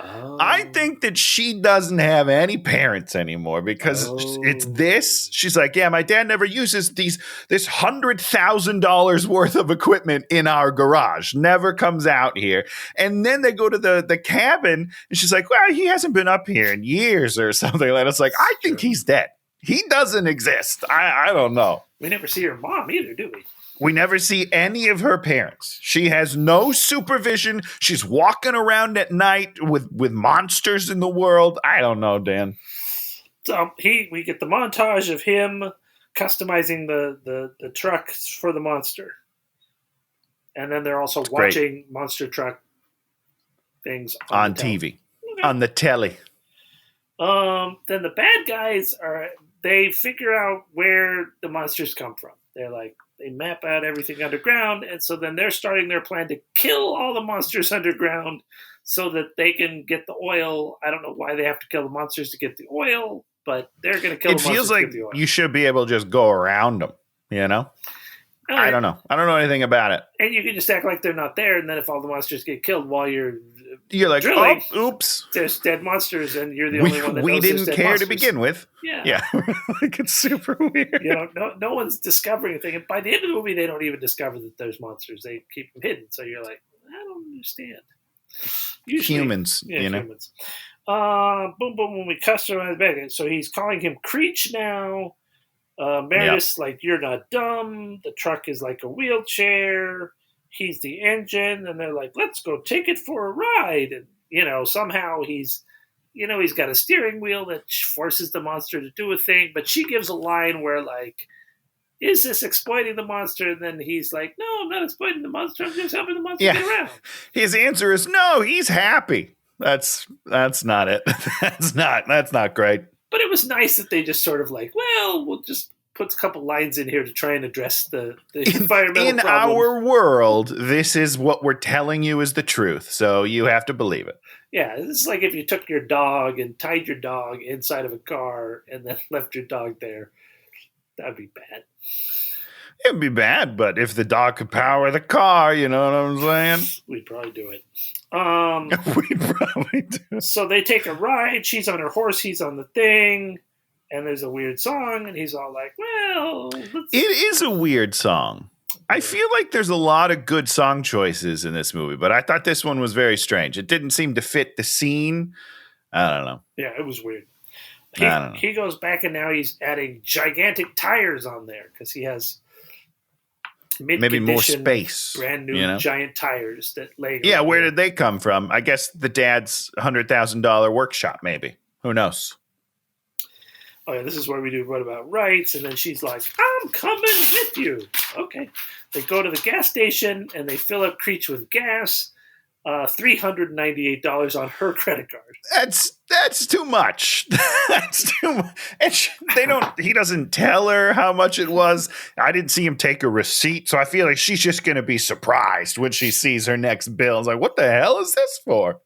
Speaker 2: Oh. I think that she doesn't have any parents anymore because it's this. She's like, "Yeah, my dad never uses this $100,000 worth of equipment in our garage. Never comes out here." And then they go to the cabin, and she's like, "Well, he hasn't been up here in years," or something like that. It's like, I think he's dead. He doesn't exist. I don't know.
Speaker 1: We never see her mom either, do we?
Speaker 2: We never see any of her parents. She has no supervision. She's walking around at night with monsters in the world. I don't know, Dan.
Speaker 1: So we get the montage of him customizing the trucks for the monster. And then they're also watching monster truck things
Speaker 2: on TV. Okay. On the telly.
Speaker 1: Then the bad guys they figure out where the monsters come from. They're like, they map out everything underground, and so then they're starting their plan to kill all the monsters underground so that they can get the oil. I don't know why they have to kill the monsters to get the oil, but they're going to kill the monsters to get the oil. It feels like
Speaker 2: you should be able to just go around them, you know? I don't know. I don't know anything about it.
Speaker 1: And you can just act like they're not there, and then if all the monsters get killed while you're
Speaker 2: like,
Speaker 1: drilling,
Speaker 2: "Oh, oops.
Speaker 1: There's dead monsters, and you're the only one that knows
Speaker 2: we didn't care
Speaker 1: monsters.
Speaker 2: To begin with." Yeah. Like, it's super weird.
Speaker 1: No one's discovering anything. And by the end of the movie, they don't even discover that there's monsters. They keep them hidden. So you're like, I don't understand. Usually,
Speaker 2: humans,
Speaker 1: humans. Boom, boom, when we customize back. So he's calling him Creech now. Meredith's like, "You're not dumb." The truck is like a wheelchair. he's the engine, and they're like, let's go take it for a ride. And, somehow he's got a steering wheel that forces the monster to do a thing, but she gives a line where, like, is this exploiting the monster? And then he's like, no, I'm not exploiting the monster. I'm just helping the monster get around.
Speaker 2: His answer is no, he's happy. That's not it. That's not great.
Speaker 1: But it was nice that they just sort of like, well, we'll just put a couple lines in here to try and address the environmental
Speaker 2: in
Speaker 1: problem.
Speaker 2: Our world, this is what we're telling you is the truth. So you have to believe it.
Speaker 1: Yeah, this is like if you took your dog and tied your dog inside of a car and then left your dog there. That'd be bad.
Speaker 2: It'd be bad, but if the dog could power the car, you know what I'm saying?
Speaker 1: We'd probably do it.
Speaker 2: We'd probably do it.
Speaker 1: So they take a ride. She's on her horse. He's on the thing. And there's a weird song. And he's all like, well.
Speaker 2: It is a weird song. I feel like there's a lot of good song choices in this movie, but I thought this one was very strange. It didn't seem to fit the scene. I don't know.
Speaker 1: Yeah, it was weird. He goes back and now he's adding gigantic tires on there because he has
Speaker 2: maybe more space,
Speaker 1: brand new giant tires that lay.
Speaker 2: Yeah, where did they come from? I guess the dad's $100,000 workshop. Maybe, who knows?
Speaker 1: Oh yeah, this is where we do what about rights, and then she's like, "I'm coming with you." Okay, they go to the gas station and they fill up Creech with gas. $398 on her credit card.
Speaker 2: That's too much. That's too much. And he doesn't tell her how much it was. I didn't see him take a receipt, so I feel like she's just going to be surprised when she sees her next bill. It's like, what the hell is this for?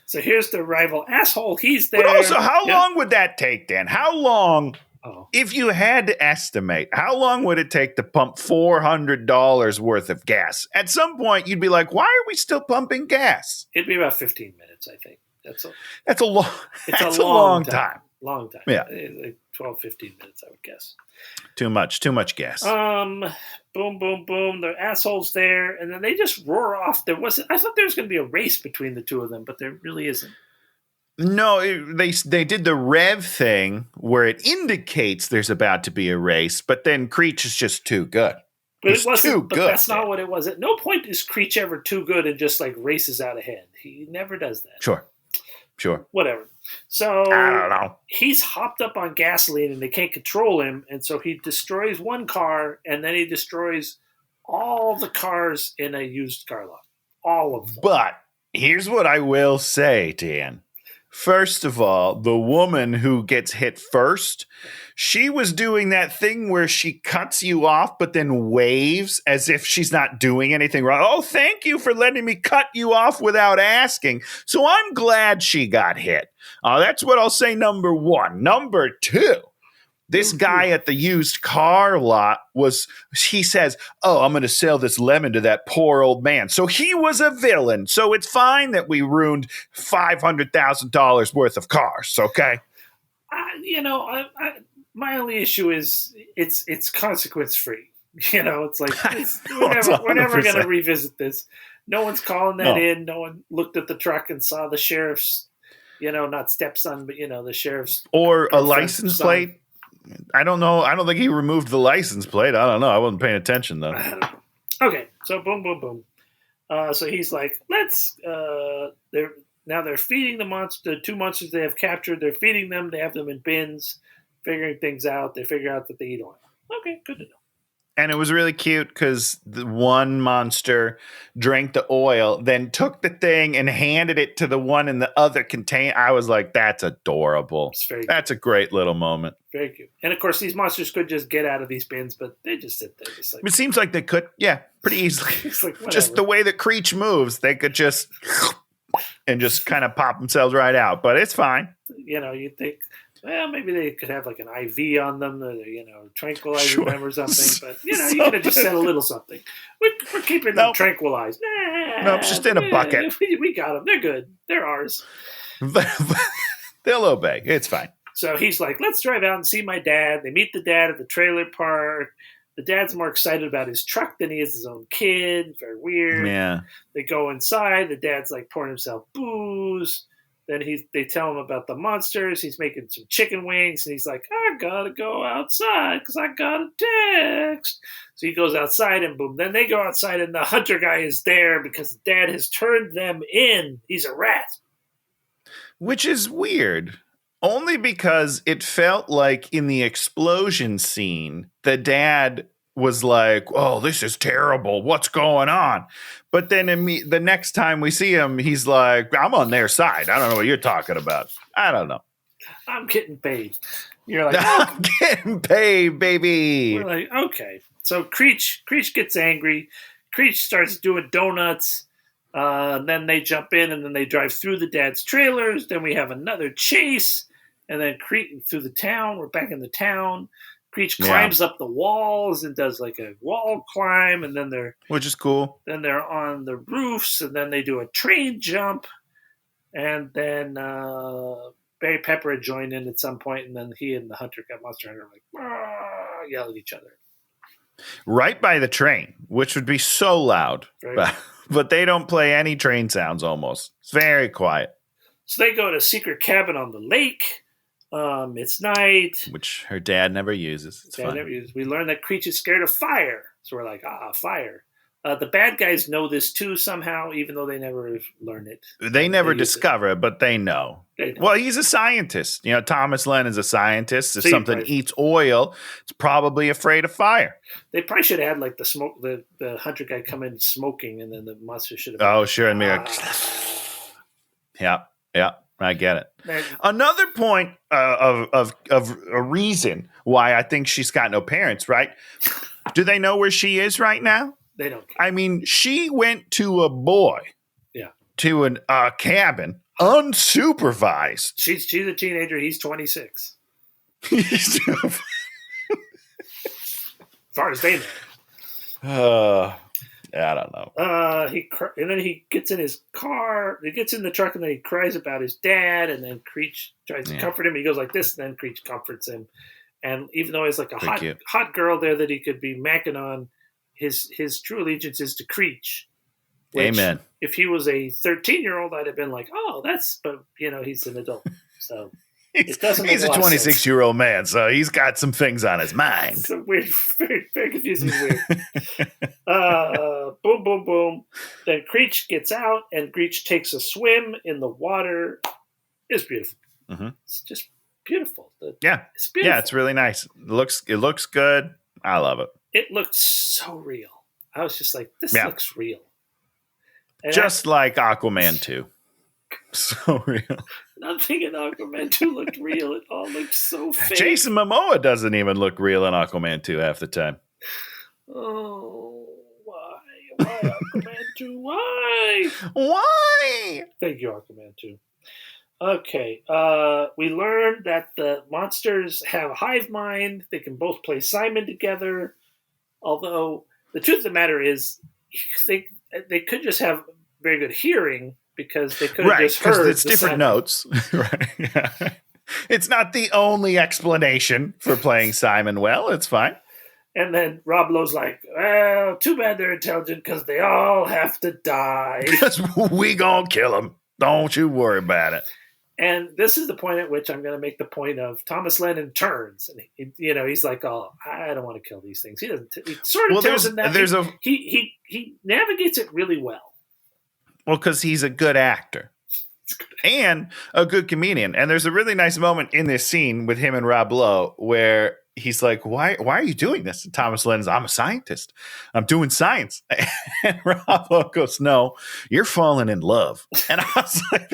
Speaker 1: So here's the rival asshole. He's there.
Speaker 2: But also, how long would that take, Dan? How long, if you had to estimate, how long would it take to pump $400 worth of gas? At some point, you'd be like, why are we still pumping gas?
Speaker 1: It'd be about 15 minutes, I think. That's
Speaker 2: a long time.
Speaker 1: Long time.
Speaker 2: Yeah.
Speaker 1: Like 12, 15 minutes, I would guess.
Speaker 2: Too much gas.
Speaker 1: Boom, boom, boom. The asshole's there, and then they just roar off. I thought there was going to be a race between the two of them, but there really isn't.
Speaker 2: No, they did the rev thing where it indicates there's about to be a race, but then Creech is just too good.
Speaker 1: But it wasn't too good. That's not what it was. At no point is Creech ever too good and just like races out ahead. He never does that.
Speaker 2: Sure.
Speaker 1: Whatever. So
Speaker 2: I don't know.
Speaker 1: He's hopped up on gasoline and they can't control him, and so he destroys one car and then he destroys all the cars in a used car lot. All of them.
Speaker 2: But here's what I will say, Dan. First of all, the woman who gets hit first, she was doing that thing where she cuts you off but then waves as if she's not doing anything wrong. Oh, thank you for letting me cut you off without asking. So I'm glad she got hit. That's what I'll say, number one. Number two, this guy at the used car lot he says, oh, I'm going to sell this lemon to that poor old man. So he was a villain. So it's fine that we ruined $500,000 worth of cars, okay?
Speaker 1: My only issue is it's consequence free. It's like we're never going to revisit this. No one's calling that in. No one looked at the truck and saw the sheriff's, not stepson, but the sheriff's
Speaker 2: or a license plate. I don't know. I don't think he removed the license plate. I don't know. I wasn't paying attention though.
Speaker 1: Okay, so boom, boom, boom. So he's like, they're feeding the monster. The two monsters they have captured. They're feeding them. They have them in bins, figuring things out. They figure out that they eat oil. Okay, good to know.
Speaker 2: And it was really cute because the one monster drank the oil, then took the thing and handed it to the one in the other container. I was like, that's adorable. That's a great little moment.
Speaker 1: Very cute. And of course, these monsters could just get out of these bins, but they just sit there. Just like,
Speaker 2: it seems like they could, pretty easily.
Speaker 1: It's like,
Speaker 2: just the way that Creech moves, they could just and just kind of pop themselves right out. But it's fine.
Speaker 1: You think, well, maybe they could have like an IV on them, tranquilize them or something. But, you could have just said a little something. We're keeping them tranquilized.
Speaker 2: Nope, just in a bucket.
Speaker 1: We got them. They're good. They're ours.
Speaker 2: They'll obey. It's fine.
Speaker 1: So he's like, let's drive out and see my dad. They meet the dad at the trailer park. The dad's more excited about his truck than he is his own kid. Very weird.
Speaker 2: Yeah.
Speaker 1: They go inside. The dad's like pouring himself booze. Then they tell him about the monsters. He's making some chicken wings, and he's like, I gotta go outside because I got a text. So he goes outside and boom. Then they go outside and the hunter guy is there because dad has turned them in. He's a rat.
Speaker 2: Which is weird. Only because it felt like in the explosion scene, the dad was like, oh, this is terrible. What's going on? But then the next time we see him, he's like, I'm on their side. I don't know what you're talking about. I don't know.
Speaker 1: I'm getting paid. You're like,
Speaker 2: I'm getting paid, baby.
Speaker 1: We're like, okay. So Creech gets angry. Creech starts doing donuts. Then they jump in and then they drive through the dad's trailers. Then we have another chase. And then Creech through the town. We're back in the town. Creech climbs up the walls and does like a wall climb, and then
Speaker 2: which is cool.
Speaker 1: Then they're on the roofs, and then they do a train jump, and then Barry Pepper had joined in at some point, and then he and the Monster Hunter like yell at each other.
Speaker 2: Right by the train, which would be so loud, but they don't play any train sounds almost. It's very quiet.
Speaker 1: So they go to a secret cabin on the lake. It's night.
Speaker 2: Which her dad never uses. It's fun.
Speaker 1: We learn that Creech is scared of fire. So we're like, fire. The bad guys know this too somehow, even though they never learn it.
Speaker 2: They never discover it, but they know. Well, he's a scientist. You know, Thomas Lennon's a scientist. If something eats oil, it's probably afraid of fire.
Speaker 1: They probably should have had like the smoke, the hunter guy come in smoking, and then the monster should have.
Speaker 2: Oh, sure, and yeah. I get it. Another point of a reason why I think she's got no parents, right? Do they know where she is right now?
Speaker 1: They don't care.
Speaker 2: I mean, she went to a boy.
Speaker 1: Yeah.
Speaker 2: To a cabin, unsupervised.
Speaker 1: She's a teenager. He's 26.
Speaker 2: As
Speaker 1: far as they know.
Speaker 2: I don't know.
Speaker 1: And then he gets in his car. He gets in the truck, and then he cries about his dad. And then Creech tries to comfort him. He goes like this, and then Creech comforts him. And even though he's like a hot girl there that he could be macking on, his true allegiance is to Creech.
Speaker 2: Amen.
Speaker 1: If he was a 13-year-old, I'd have been like, oh, but he's an adult, so.
Speaker 2: He's a 26-year-old man, so he's got some things on his mind.
Speaker 1: It's weird, very, very confusing, weird. Boom, boom, boom. Then Creech gets out, and Creech takes a swim in the water. It's beautiful.
Speaker 2: Mm-hmm.
Speaker 1: It's just beautiful.
Speaker 2: It's beautiful.
Speaker 1: Yeah,
Speaker 2: it's really nice. It looks good. I love it.
Speaker 1: It looked so real. I was just like, this looks real. And
Speaker 2: just like Aquaman 2. So real.
Speaker 1: Nothing in Aquaman 2 looked real. It all looked so fake.
Speaker 2: Jason Momoa doesn't even look real in Aquaman 2 half the time.
Speaker 1: Oh, why? Why Aquaman 2? Why?
Speaker 2: Why?
Speaker 1: Thank you, Aquaman 2. Okay. We learned that the monsters have a hive mind. They can both play Simon together. Although, the truth of the matter is, they could just have very good hearing, because they could have just heard. Right,
Speaker 2: because it's different notes. Right. Yeah. It's not the only explanation for playing Simon well. It's fine.
Speaker 1: And then Rob Lowe's like, well, too bad they're intelligent, because they all have to die.
Speaker 2: Because we gonna kill them. Don't you worry about it.
Speaker 1: And this is the point at which I'm going to make the point of Thomas Lennon turns. And, he's like, oh, I don't want to kill these things. He doesn't. He sort of tells him that. He navigates it really well.
Speaker 2: Well, because he's a good actor and a good comedian. And there's a really nice moment in this scene with him and Rob Lowe where he's like, why are you doing this? And Thomas Lennon's, I'm a scientist. I'm doing science. And Rob Lowe goes, no, you're falling in love. And I was like,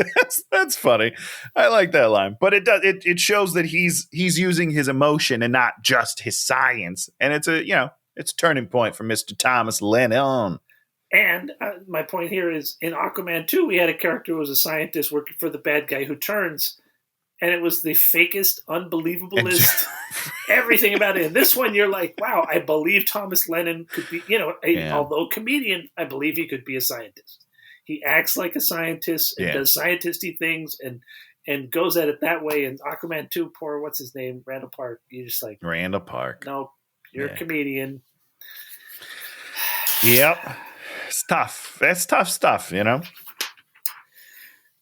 Speaker 2: that's funny. I like that line. But it shows that he's using his emotion and not just his science. And it's a turning point for Mr. Thomas Lennon.
Speaker 1: And my point here is, in Aquaman 2, we had a character who was a scientist working for the bad guy who turns, and it was the fakest, unbelievablest, everything about it. And this one, you're like, wow, I believe Thomas Lennon could be, although comedian, I believe he could be a scientist. He acts like a scientist and does scientisty things and goes at it that way. And Aquaman 2, poor, what's his name? Randall Park. You're just like,
Speaker 2: Randall Park.
Speaker 1: No, you're a comedian.
Speaker 2: Yep. It's tough. That's tough stuff, They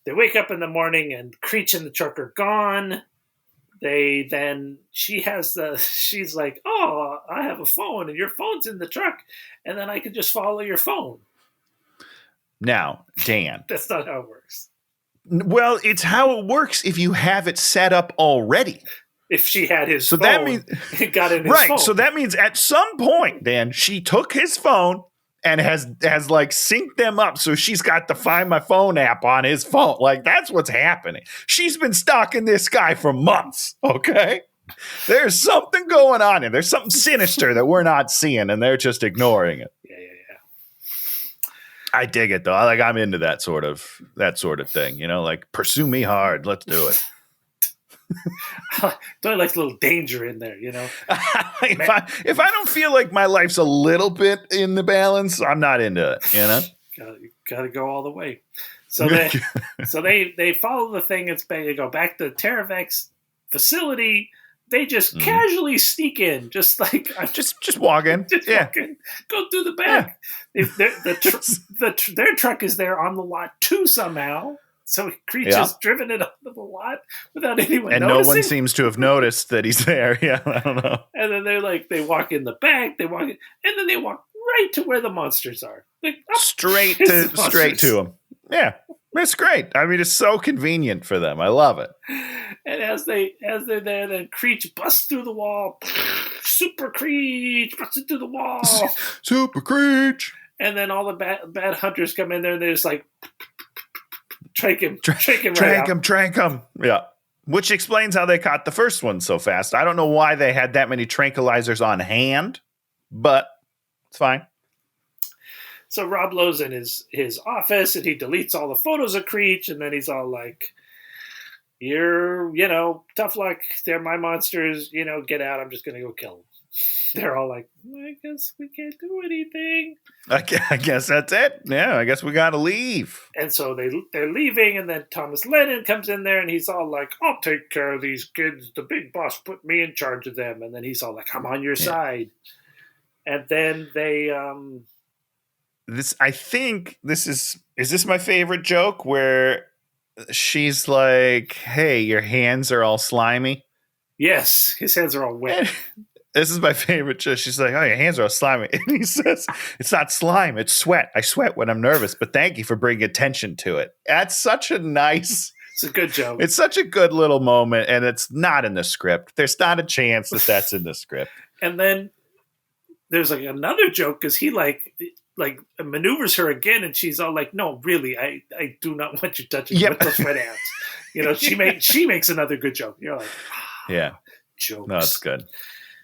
Speaker 1: wake up in the morning and Creech and the truck are gone. She's like, oh, I have have a phone and your phone's in the truck, and then I can just follow your phone.
Speaker 2: Now, Dan.
Speaker 1: That's not how it works.
Speaker 2: Well, it's how it works if you have it set up already.
Speaker 1: If she had his phone,
Speaker 2: that means,
Speaker 1: it got in his phone.
Speaker 2: So that means at some point, Dan, she took his phone and has like synced them up. So she's got the Find My Phone app on his phone. Like, that's what's happening. She's been stalking this guy for months, okay? There's something going on here. There's something sinister that we're not seeing, and they're just ignoring it.
Speaker 1: Yeah.
Speaker 2: I dig it, though. I'm into that sort of thing. You know, like, pursue me hard. Let's do it.
Speaker 1: Don't like a little danger in there, you know.
Speaker 2: if I don't feel like my life's a little bit in the balance, I'm not into it. You know,
Speaker 1: gotta go all the way. So they follow the thing. They go back to the Terravex facility. They just casually sneak in, just like
Speaker 2: just walk in.
Speaker 1: Walk in. Go through the back. Yeah. Their truck is there on the lot too somehow. So Creech has driven it onto the lot without anyone noticing.
Speaker 2: And no one seems to have noticed that he's there. Yeah, I don't know.
Speaker 1: And then they walk in the back, and then they walk right to where the monsters are. Like,
Speaker 2: straight to them. Yeah, it's great. I mean, it's so convenient for them. I love it.
Speaker 1: And as they're there, then Creech busts through the wall. Super Creech busts through the wall.
Speaker 2: Super Creech.
Speaker 1: And then all the bad hunters come in there, and they're just like, trank him. Yeah.
Speaker 2: Which explains how they caught the first one so fast. I don't know why they had that many tranquilizers on hand, but it's fine.
Speaker 1: So Rob Lowe's in his office, and he deletes all the photos of Creech, and then he's all like, you're, tough luck. They're my monsters. Get out. I'm just going to go kill them. They're all like, I guess we can't do anything.
Speaker 2: I guess that's it. Yeah, I guess we got to leave.
Speaker 1: And so they're leaving, and then Thomas Lennon comes in there, and he's all like, I'll take care of these kids. The big boss put me in charge of them. And then he's all like, I'm on your side. And then they...
Speaker 2: I think this is this my favorite joke where she's like, hey, your hands are all slimy?
Speaker 1: Yes, his hands are all wet.
Speaker 2: This is my favorite joke. She's like, oh, your hands are all slimy. And he says, it's not slime, it's sweat. I sweat when I'm nervous, but thank you for bringing attention to it. That's such a nice...
Speaker 1: It's a good joke.
Speaker 2: It's such a good little moment, and it's not in the script. There's not a chance that that's in the script.
Speaker 1: And then there's like another joke because he like maneuvers her again, and she's all like, no, really, I do not want you touching me with those wet hands. She makes another good joke. You're like,
Speaker 2: yeah,
Speaker 1: jokes.
Speaker 2: No, it's good.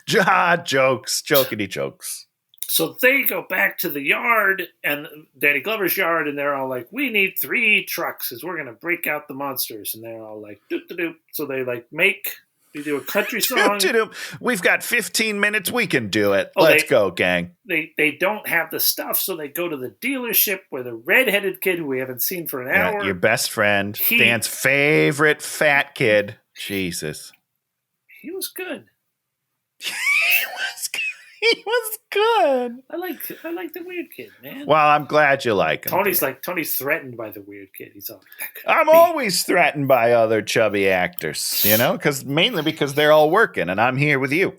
Speaker 2: Jokes, jokety jokes.
Speaker 1: So they go back to the yard, and Danny Glover's yard, and they're all like, we need 3 trucks because we're going to break out the monsters. And they're all like, doop-de-doop. So they they do a country song.
Speaker 2: We've got 15 minutes. We can do it. Let's go, gang.
Speaker 1: They don't have the stuff, so they go to the dealership where the redheaded kid who we haven't seen for an hour.
Speaker 2: Your best friend. Dan's favorite fat kid. Jesus.
Speaker 1: He was good.
Speaker 2: He was good.
Speaker 1: I like the weird kid, man.
Speaker 2: Well, I'm glad you like him.
Speaker 1: Tony's threatened by the weird kid. He's all like,
Speaker 2: I'm always threatened by other chubby actors, mainly because they're all working and I'm here with you.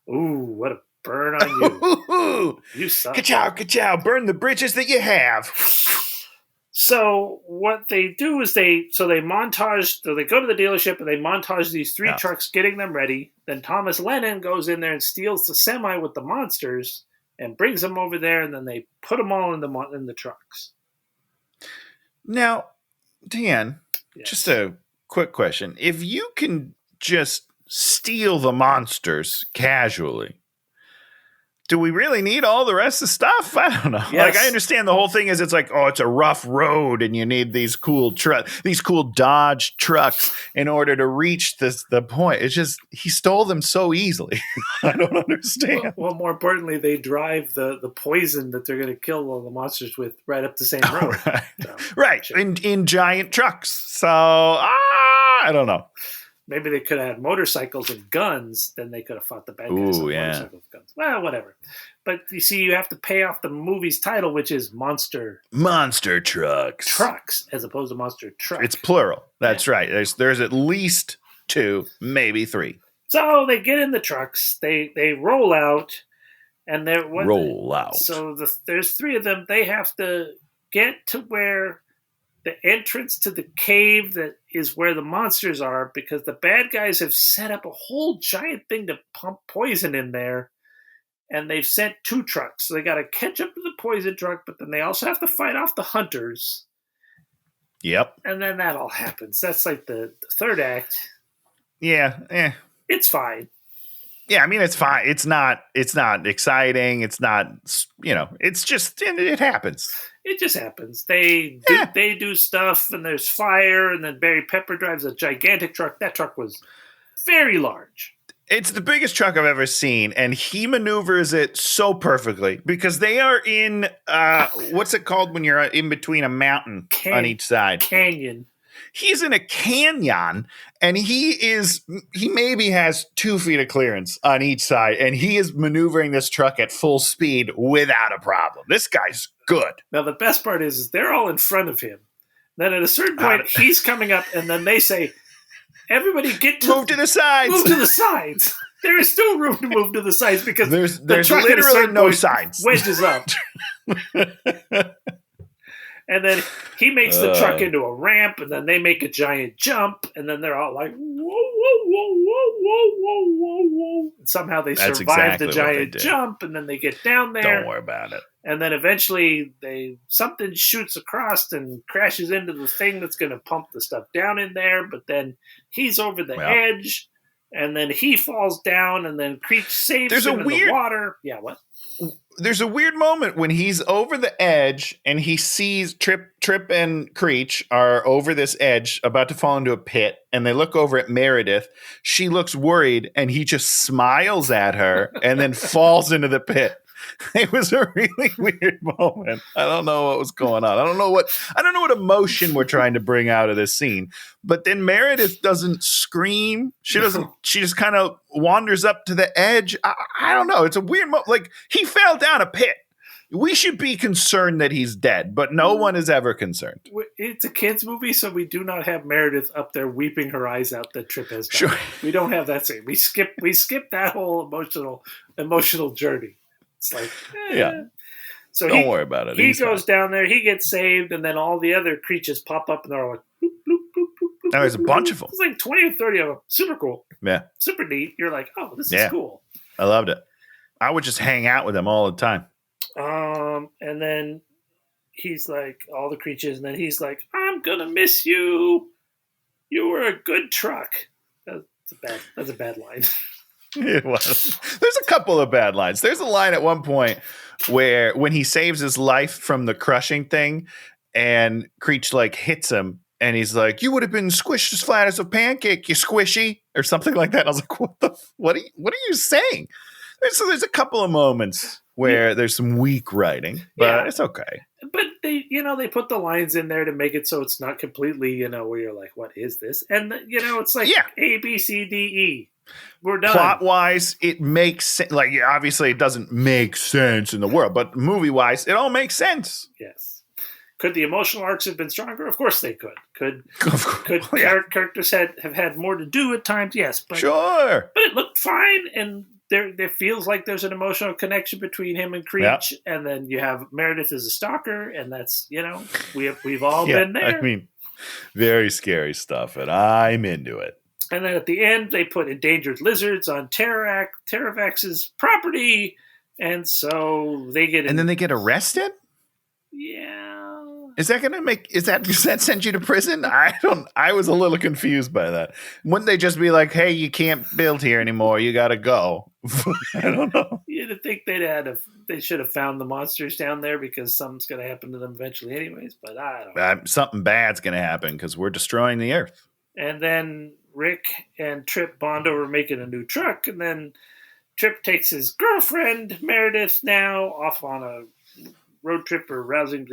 Speaker 1: Ooh, what a burn on you. You suck.
Speaker 2: Ka-chow, ka-chow, burn the bridges that you have.
Speaker 1: So what they do is they go to the dealership and they montage these 3 trucks, getting them ready. Then Thomas Lennon goes in there and steals the semi with the monsters and brings them over there, and then they put them all in the trucks.
Speaker 2: Now, Dan, just a quick question. If you can just steal the monsters casually, do we really need all the rest of the stuff? I don't know.
Speaker 1: Yes.
Speaker 2: I understand the whole thing is it's like, it's a rough road and you need these cool Dodge trucks in order to reach the point. It's just, he stole them so easily. I don't understand.
Speaker 1: Well, more importantly, they drive the poison that they're going to kill all the monsters with right up the same road.
Speaker 2: Right.
Speaker 1: So,
Speaker 2: right. In giant trucks. So, I don't know.
Speaker 1: Maybe they could have had motorcycles and guns. Then they could have fought the bad guys with motorcycles and guns. Well, whatever. But you see, you have to pay off the movie's title, which is Monster
Speaker 2: Trucks.
Speaker 1: Trucks, as opposed to Monster Truck.
Speaker 2: It's plural. That's right. There's at least 2, maybe 3.
Speaker 1: So they get in the trucks. They roll out, And there was
Speaker 2: roll out.
Speaker 1: So there's 3 of them. They have to get to where the entrance to the cave that is where the monsters are, because the bad guys have set up a whole giant thing to pump poison in there. And they've sent 2 trucks. So they got to catch up to the poison truck, but then they also have to fight off the hunters.
Speaker 2: Yep.
Speaker 1: And then that all happens. That's like the 3rd act.
Speaker 2: Yeah.
Speaker 1: It's fine.
Speaker 2: Yeah, I mean, it's fine. It's not exciting. It's not, it's just, it happens.
Speaker 1: It just happens. They do stuff, and there's fire, and then Barry Pepper drives a gigantic truck. That truck was very large.
Speaker 2: It's the biggest truck I've ever seen, and he maneuvers it so perfectly because they are in, what's it called when you're in between a mountain on each side?
Speaker 1: Canyon.
Speaker 2: He's in a canyon, and he maybe has 2 feet of clearance on each side, and he is maneuvering this truck at full speed without a problem. This guy's good.
Speaker 1: Now, the best part is they're all in front of him. Then at a certain point, he's coming up, and then they say, everybody move
Speaker 2: to the sides.
Speaker 1: Move to the sides. There is still room to move to the sides because
Speaker 2: there's
Speaker 1: truck
Speaker 2: literally no sides.
Speaker 1: Wedges up. And then he makes the truck into a ramp, and then they make a giant jump, and then they're all like, whoa, whoa, whoa, whoa, whoa, whoa, whoa, whoa. And somehow they survive the giant jump, and then they get down there.
Speaker 2: Don't worry about it.
Speaker 1: And then eventually something shoots across and crashes into the thing that's going to pump the stuff down in there, but then he's over the edge, and then he falls down, and then Creech saves him in the water. Yeah, what?
Speaker 2: There's a weird moment when he's over the edge and he sees Trip and Creech are over this edge about to fall into a pit, and they look over at Meredith. She looks worried, and he just smiles at her and then falls into the pit. It was a really weird moment. I don't know what was going on. I don't know what emotion we're trying to bring out of this scene. But then Meredith doesn't scream. She doesn't. She just kind of wanders up to the edge. I don't know. It's a weird moment. Like, he fell down a pit. We should be concerned that he's dead, but no one is ever concerned.
Speaker 1: It's a kids' movie, so we do not have Meredith up there weeping her eyes out that Trip has done.
Speaker 2: Sure.
Speaker 1: We don't have that scene. We skip that whole emotional journey. It's like,
Speaker 2: yeah.
Speaker 1: So
Speaker 2: don't worry about it.
Speaker 1: He goes down there, he gets saved, and then all the other creatures pop up, and they're all like, bloop, bloop, bloop, bloop, bloop.
Speaker 2: Now there's a bunch of them.
Speaker 1: It's like 20 or 30 of them. Super cool.
Speaker 2: Yeah.
Speaker 1: Super neat. You're like, oh, this is cool.
Speaker 2: I loved it. I would just hang out with them all the time.
Speaker 1: And then he's like, all the creatures, and then he's like, I'm gonna miss you. You were a good truck. That's a bad line.
Speaker 2: It was. There's a couple of bad lines. There's a line at one point where when he saves his life from the crushing thing, and Creech like hits him, and he's like, "You would have been squished as flat as a pancake, you squishy," or something like that. And I was like, what are you saying? There's a couple of moments where there's some weak writing, but it's okay.
Speaker 1: But they put the lines in there to make it so it's not completely, where you're like, what is this? And it's like A, B, C, D, E. We're done.
Speaker 2: Plot-wise, it makes sense. Like, obviously, it doesn't make sense in the world, but movie-wise, it all makes sense.
Speaker 1: Yes. Could the emotional arcs have been stronger? Of course they could. Could characters have had more to do at times? Yes. But,
Speaker 2: sure.
Speaker 1: But it looked fine, and there feels like there's an emotional connection between him and Creech, and then you have Meredith as a stalker, and that's, we've all been there.
Speaker 2: I mean, very scary stuff, and I'm into it.
Speaker 1: And then at the end, they put endangered lizards on Terravax's property, and so they get...
Speaker 2: And then they get arrested?
Speaker 1: Yeah.
Speaker 2: Is that going to does that send you to prison? I was a little confused by that. Wouldn't they just be like, hey, you can't build here anymore, you got to go? I don't know.
Speaker 1: You'd think they should have found the monsters down there because something's going to happen to them eventually anyways, but I don't know.
Speaker 2: Something bad's going to happen because we're destroying the earth.
Speaker 1: And then Rick and Trip bond over making a new truck, and then Trip takes his girlfriend, Meredith, now off on a road trip or rousing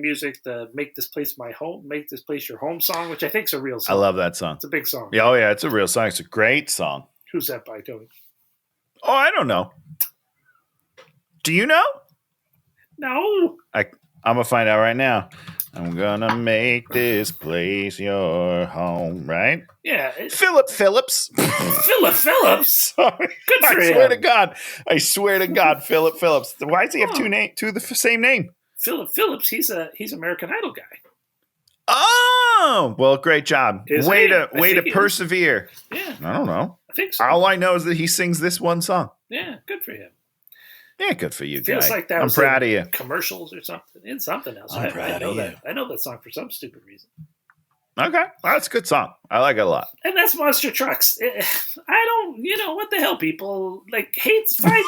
Speaker 1: music to Make This Place My Home, Make This Place Your Home song, which I think is a real song.
Speaker 2: I love that song.
Speaker 1: It's a big song.
Speaker 2: Yeah, oh yeah, it's a real song. It's a great song.
Speaker 1: Who's that by, Tony?
Speaker 2: Oh, I don't know. Do you know?
Speaker 1: No.
Speaker 2: I'm going to find out right now. I'm gonna make this place your home, right?
Speaker 1: Yeah.
Speaker 2: Philip Phillips.
Speaker 1: Philip Phillips?
Speaker 2: Sorry.
Speaker 1: Good for him.
Speaker 2: I swear to God, Philip Phillips. Why does he have two of the same name?
Speaker 1: Philip Phillips, he's American Idol guy.
Speaker 2: Oh, well, great job. Way to persevere.
Speaker 1: Yeah.
Speaker 2: I don't know.
Speaker 1: I think so.
Speaker 2: All I know is that he sings this one song.
Speaker 1: Yeah, good for him.
Speaker 2: Yeah, good for you,
Speaker 1: Feels
Speaker 2: guy.
Speaker 1: like that
Speaker 2: I'm
Speaker 1: was
Speaker 2: proud of you.
Speaker 1: Commercials or something. In something else.
Speaker 2: I'm proud of you.
Speaker 1: I know that song for some stupid reason.
Speaker 2: Okay. Well, that's a good song. I like it a lot.
Speaker 1: And that's Monster Trucks. I don't, what the hell, people? Like, hate's fine.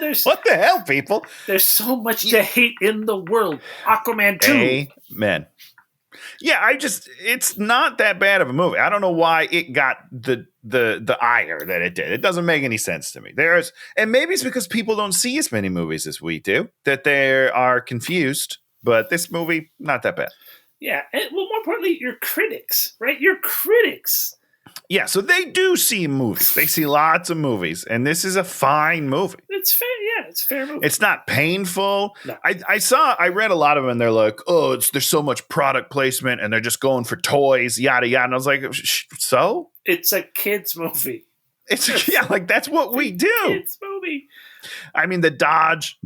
Speaker 1: There's...
Speaker 2: What the hell, people?
Speaker 1: There's so much to hate in the world. Aquaman 2.
Speaker 2: Amen. Yeah, it's not that bad of a movie. I don't know why it got the ire that it did. It doesn't make any sense to me. And maybe it's because people don't see as many movies as we do, that they are confused. But this movie, not that bad.
Speaker 1: Yeah, and more importantly, your critics, right? Your critics.
Speaker 2: Yeah, so they do see movies. They see lots of movies, and this is a fine movie.
Speaker 1: It's fair, yeah, it's a fair movie.
Speaker 2: It's not painful.
Speaker 1: No.
Speaker 2: I read a lot of them, and they're like, oh, there's so much product placement, and they're just going for toys, yada yada. And I was like, so?
Speaker 1: It's a kids movie.
Speaker 2: That's what we do.
Speaker 1: Kids movie.
Speaker 2: I mean, the Dodge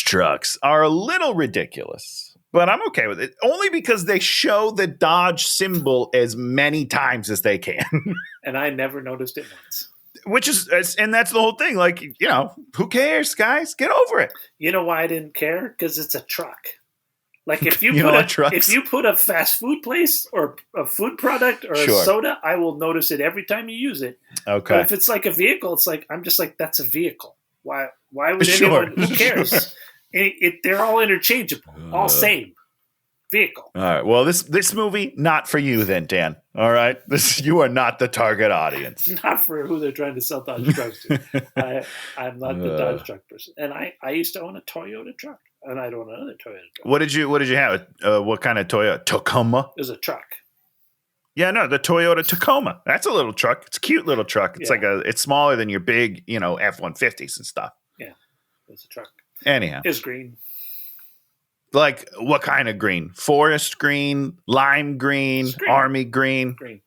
Speaker 2: trucks are a little ridiculous. But I'm okay with it, only because they show the Dodge symbol as many times as they can.
Speaker 1: And I never noticed it once.
Speaker 2: And that's the whole thing. Like, who cares, guys? Get over it.
Speaker 1: You know why I didn't care? Because it's a truck. Like, if you put a fast food place or a food product or a soda, I will notice it every time you use it.
Speaker 2: Okay.
Speaker 1: But if it's like a vehicle, it's like, I'm just like, that's a vehicle. Why would anyone? Who cares? Sure. They're all interchangeable, all same vehicle.
Speaker 2: All right. Well, this movie, not for you then, Dan. All right. You are not the target audience.
Speaker 1: Not for who they're trying to sell Dodge trucks to. I'm not the Dodge truck person. And I used to own a Toyota truck, and I don't own another Toyota truck. What did
Speaker 2: you have? What kind of Toyota? Tacoma?
Speaker 1: It was a truck.
Speaker 2: Yeah, no, the Toyota Tacoma. That's a little truck. It's a cute little truck. It's it's smaller than your big, F-150s and stuff.
Speaker 1: Yeah, it's a truck.
Speaker 2: Anyhow.
Speaker 1: It's green.
Speaker 2: Like, what kind of green? Forest green, lime green, army green?
Speaker 1: Green.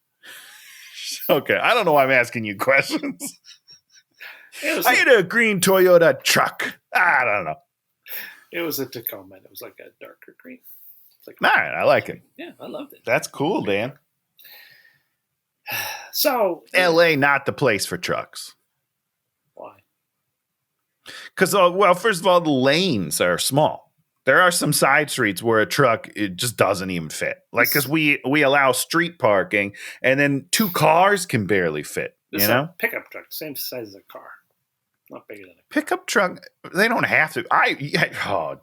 Speaker 2: Okay, I don't know why I'm asking you questions. I had a green Toyota truck. I don't know.
Speaker 1: It was a Tacoma. It was like a darker green.
Speaker 2: All right, I like it.
Speaker 1: Yeah, I loved it.
Speaker 2: That's cool, Dan.
Speaker 1: So,
Speaker 2: L.A. not the place for trucks.
Speaker 1: Why?
Speaker 2: Because, first of all, the lanes are small. There are some side streets where a truck, it just doesn't even fit. Like, because we allow street parking, and then two cars can barely fit.
Speaker 1: It's a pickup truck, same size as a car. Not bigger than a car.
Speaker 2: Pickup truck, they don't have to.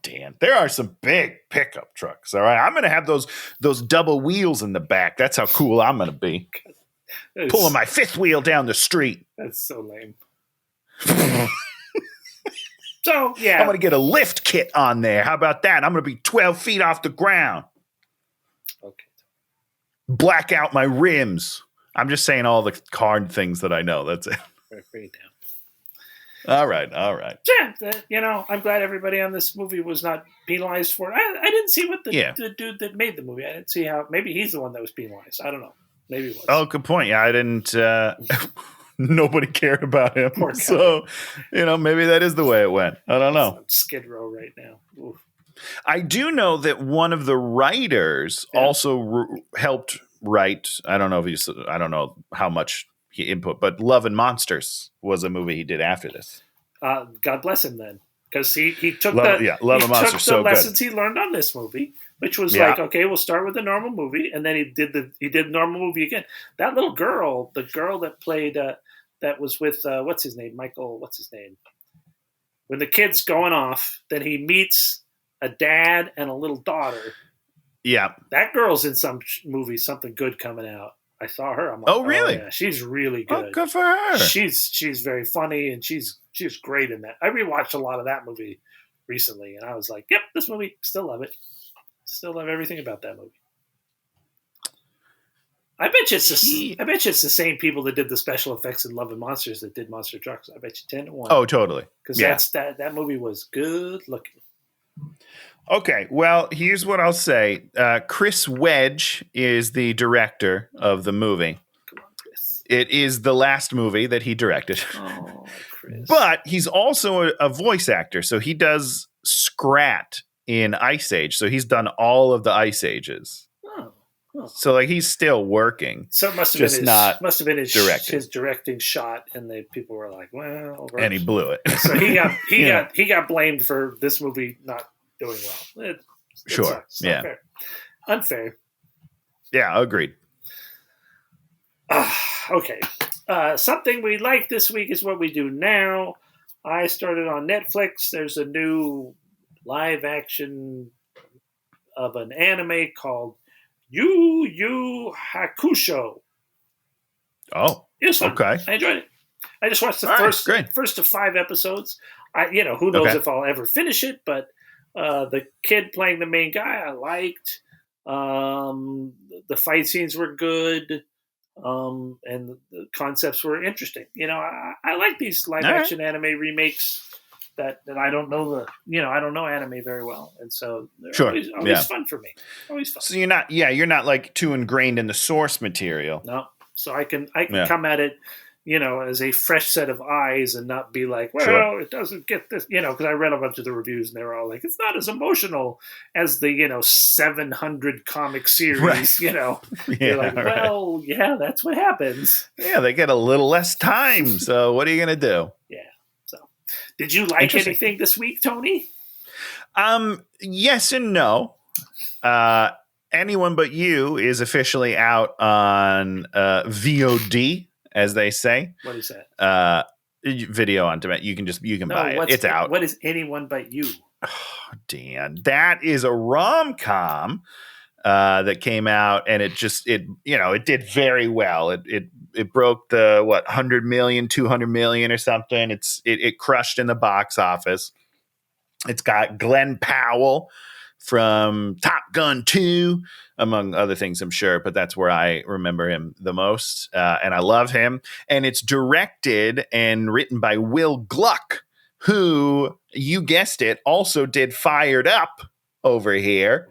Speaker 2: Dan, there are some big pickup trucks, all right? I'm going to have those double wheels in the back. That's how cool I'm going to be. Pulling my fifth wheel down the street.
Speaker 1: That's so lame. So, yeah.
Speaker 2: I'm going to get a lift kit on there. How about that? I'm going to be 12 feet off the ground.
Speaker 1: Okay.
Speaker 2: Black out my rims. I'm just saying all the card things that I know. That's it.
Speaker 1: Bring it down.
Speaker 2: All right.
Speaker 1: Yeah, I'm glad everybody on this movie was not penalized for it. I didn't see what the dude that made the movie. I didn't see how. Maybe he's the one that was penalized. I don't know. Maybe it was.
Speaker 2: Oh, good point. Yeah, I didn't. Nobody cared about him. So, maybe that is the way it went. I don't know.
Speaker 1: Skid Row right now. Oof.
Speaker 2: I do know that one of the writers also helped write. I don't know how much he input, but Love and Monsters was a movie he did after this.
Speaker 1: God bless him then, because he took
Speaker 2: Love and Monsters. So
Speaker 1: lessons he learned on this movie, which was like, okay, we'll start with the normal movie, and then he did the normal movie again. That little girl, the girl that played. That was with, what's his name? Michael, what's his name? When the kid's going off, then he meets a dad and a little daughter.
Speaker 2: Yeah.
Speaker 1: That girl's in some movie, something good coming out. I saw her. I'm like,
Speaker 2: oh, really?
Speaker 1: Yeah, she's really good.
Speaker 2: Oh, good for her.
Speaker 1: She's very funny, and she's great in that. I rewatched a lot of that movie recently, and I was like, yep, this movie, still love it. Still love everything about that movie. I bet you it's the same people that did the special effects in Love and Monsters that did Monster Trucks. I bet you 10-1.
Speaker 2: Oh, totally.
Speaker 1: Because that movie was good looking.
Speaker 2: Okay, well, here's what I'll say. Chris Wedge is the director of the movie.
Speaker 1: Come on, Chris.
Speaker 2: It is the last movie that he directed.
Speaker 1: Oh, Chris.
Speaker 2: But he's also a voice actor, so he does Scrat in Ice Age. So he's done all of the Ice Ages.
Speaker 1: Oh.
Speaker 2: So like he's still working.
Speaker 1: So it must have been his directing shot, and people were like, "Well,"
Speaker 2: and he blew it.
Speaker 1: So he got blamed for this movie not doing well. It
Speaker 2: sure,
Speaker 1: sucks. Unfair.
Speaker 2: Yeah, agreed.
Speaker 1: Okay, something we like this week is what we do now. I started on Netflix. There's a new live action of an anime called Yu Yu Hakusho.
Speaker 2: Oh,
Speaker 1: it was fun.
Speaker 2: Okay.
Speaker 1: I enjoyed it. I just watched the first of 5 episodes. Who knows if I'll ever finish it, but the kid playing the main guy I liked. The fight scenes were good, and the concepts were interesting. I like these live action anime remakes that I don't know I don't know anime very well, and so they're always fun for me. Always fun.
Speaker 2: So you're not like too ingrained in the source material.
Speaker 1: No, so I can come at it, as a fresh set of eyes and not be like, well, it doesn't get this, because I read a bunch of the reviews and they were all like, it's not as emotional as the 700 comic series. Right. You're like, well, yeah, that's what happens.
Speaker 2: Yeah, they get a little less time. So what are you gonna do?
Speaker 1: Yeah. Did you like anything this week, Tony?
Speaker 2: Yes and no. Anyone But You is officially out on VOD, as they say.
Speaker 1: What is that?
Speaker 2: Video on demand. You can buy it. It's out.
Speaker 1: What is Anyone But You?
Speaker 2: Oh, Dan, that is a rom-com that came out, and it did very well. It broke the 100 million, 200 million or something. It crushed in the box office. It's got Glenn Powell from Top Gun 2, among other things, I'm sure, but that's where I remember him the most. And I love him. And it's directed and written by Will Gluck, who, you guessed it, also did Fired Up over here.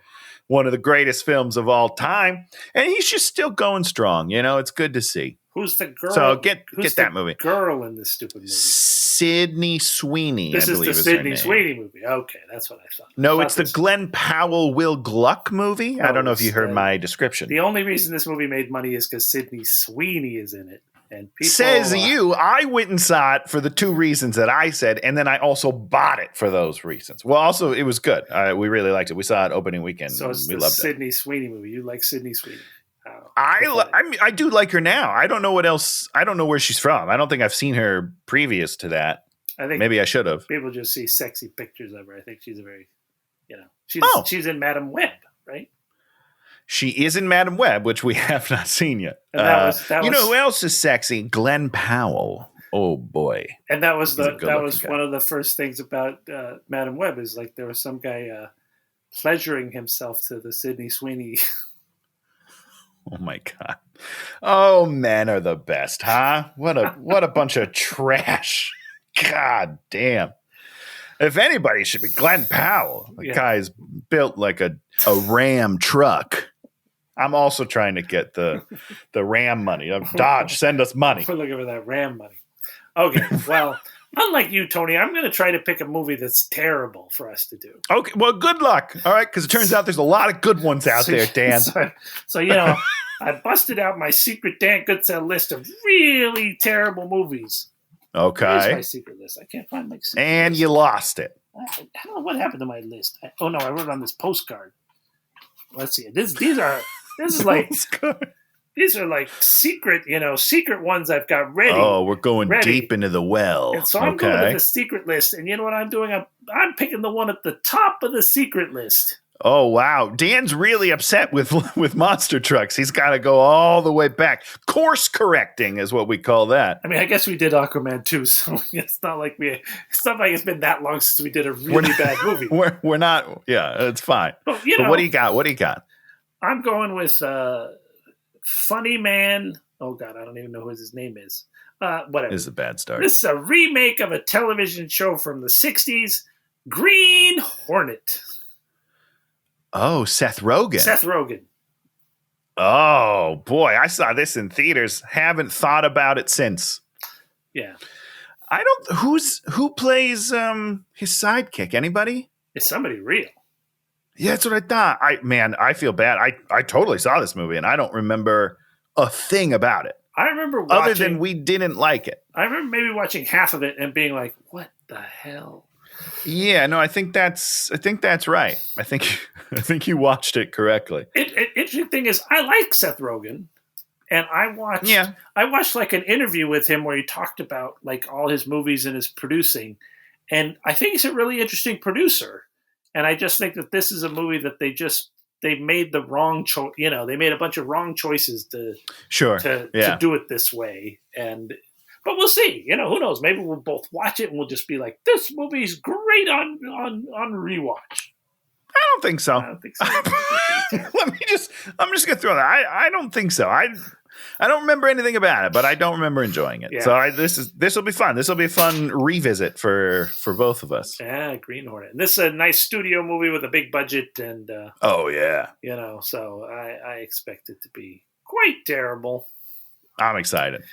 Speaker 2: One of the greatest films of all time. And he's just still going strong. It's good to see.
Speaker 1: Who's the girl?
Speaker 2: So get that movie.
Speaker 1: Girl in this stupid movie.
Speaker 2: Sydney Sweeney.
Speaker 1: This is the Sydney Sweeney movie. Okay, that's what I thought.
Speaker 2: No, it's the Glenn Powell, Will Gluck movie. I don't know if you heard my description.
Speaker 1: The only reason this movie made money is because Sydney Sweeney is in it. And people,
Speaker 2: says you. I went and saw it for the 2 reasons that I said, and then I also bought it for those reasons. Well, also it was good. We really liked it. We saw it opening weekend.
Speaker 1: So it's
Speaker 2: we
Speaker 1: the
Speaker 2: loved
Speaker 1: Sydney Sweeney movie. You like Sydney Sweeney?
Speaker 2: I do like her now. I don't know what else. I don't know where she's from. I don't think I've seen her previous to that. I think maybe I should have.
Speaker 1: People just see sexy pictures of her. I think she's a very, she's in Madam Web, right?
Speaker 2: She is in Madam Web, which we have not seen yet. You know who else is sexy? Glenn Powell. Oh boy!
Speaker 1: And that was one of the first things about Madam Web is like there was some guy pleasuring himself to the Sydney Sweeney.
Speaker 2: Oh my god! Oh, men are the best, huh? What a bunch of trash! God damn! If anybody should be Glenn Powell, the guy's built like a Ram truck. I'm also trying to get the Ram money. Dodge, send us money.
Speaker 1: We're looking for that Ram money. Okay, well, unlike you, Tony, I'm going to try to pick a movie that's terrible for us to do.
Speaker 2: Okay, well, good luck. All right, because it turns out there's a lot of good ones out there, Dan.
Speaker 1: So I busted out my secret Dan Goodsell list of really terrible movies.
Speaker 2: Okay.
Speaker 1: Here's my secret list. I can't find my secret
Speaker 2: and
Speaker 1: list.
Speaker 2: You lost it.
Speaker 1: I don't know what happened to my list. I wrote it on this postcard. Let's see. These are like secret ones I've got ready.
Speaker 2: Oh, we're going deep into the well.
Speaker 1: And so I'm going with the secret list, and you know what I'm doing? I'm picking the one at the top of the secret list.
Speaker 2: Oh wow, Dan's really upset with monster trucks. He's got to go all the way back. Course correcting is what we call that.
Speaker 1: I mean, I guess we did Aquaman 2, so it's not like it's been that long since we did a really bad movie.
Speaker 2: We're not. Yeah, it's fine. But what do you got? What do you got?
Speaker 1: I'm going with Funny Man. Oh God, I don't even know who his name is. Whatever.
Speaker 2: This is a bad start.
Speaker 1: This is a remake of a television show from the 60s. Green Hornet.
Speaker 2: Oh, Seth Rogen.
Speaker 1: Seth Rogen.
Speaker 2: Oh, boy. I saw this in theaters. Haven't thought about it since.
Speaker 1: Yeah.
Speaker 2: Who plays his sidekick? Anybody?
Speaker 1: It's somebody real.
Speaker 2: Yeah, that's what I thought. I feel bad. I totally saw this movie and I don't remember a thing about it.
Speaker 1: I remember watching,
Speaker 2: other than we didn't like it.
Speaker 1: I remember maybe watching half of it and being like, "What the hell?"
Speaker 2: Yeah, no, I think that's right. I think you watched it correctly.
Speaker 1: Interesting thing is, I like Seth Rogen, and I watched like an interview with him where he talked about like all his movies and his producing, and I think he's a really interesting producer. And I just think that this is a movie that they made the wrong choice. You know, they made a bunch of wrong choices to do it this way. But we'll see. You know, who knows? Maybe we'll both watch it and we'll just be like, "This movie's great on rewatch."
Speaker 2: I don't think so.
Speaker 1: I don't think so.
Speaker 2: I'm just gonna throw that. I don't think so. I don't remember anything about it, but I don't remember enjoying it. Yeah. So this will be fun. This will be a fun revisit for both of us.
Speaker 1: Yeah, Green Hornet. And this is a nice studio movie with a big budget, and
Speaker 2: oh yeah,
Speaker 1: you know. So I expect it to be quite terrible.
Speaker 2: I'm excited.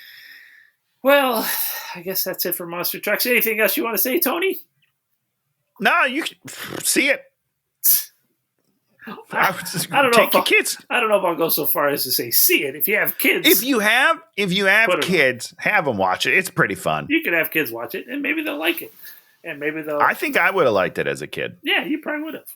Speaker 1: Well, I guess that's it for Monster Trucks. Anything else you want to say, Tony?
Speaker 2: No, you can see it.
Speaker 1: I don't know. I don't know if I'll go so far as to say see it. If you have kids,
Speaker 2: if you have kids, have them watch it. It's pretty fun.
Speaker 1: You could have kids watch it, and maybe they'll like it, and maybe they'll.
Speaker 2: I think I would have liked it as a kid.
Speaker 1: Yeah, you probably would have.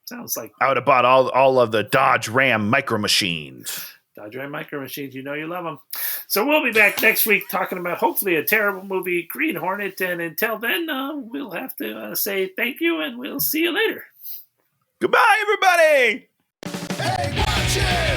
Speaker 1: Sounds like
Speaker 2: I would have bought all of the Dodge Ram Micro Machines.
Speaker 1: Dodge Ram Micro Machines, you know you love them. So we'll be back next week talking about hopefully a terrible movie, Green Hornet, and until then, we'll have to say thank you, and we'll see you later.
Speaker 2: Goodbye, everybody!
Speaker 3: Hey, watch it!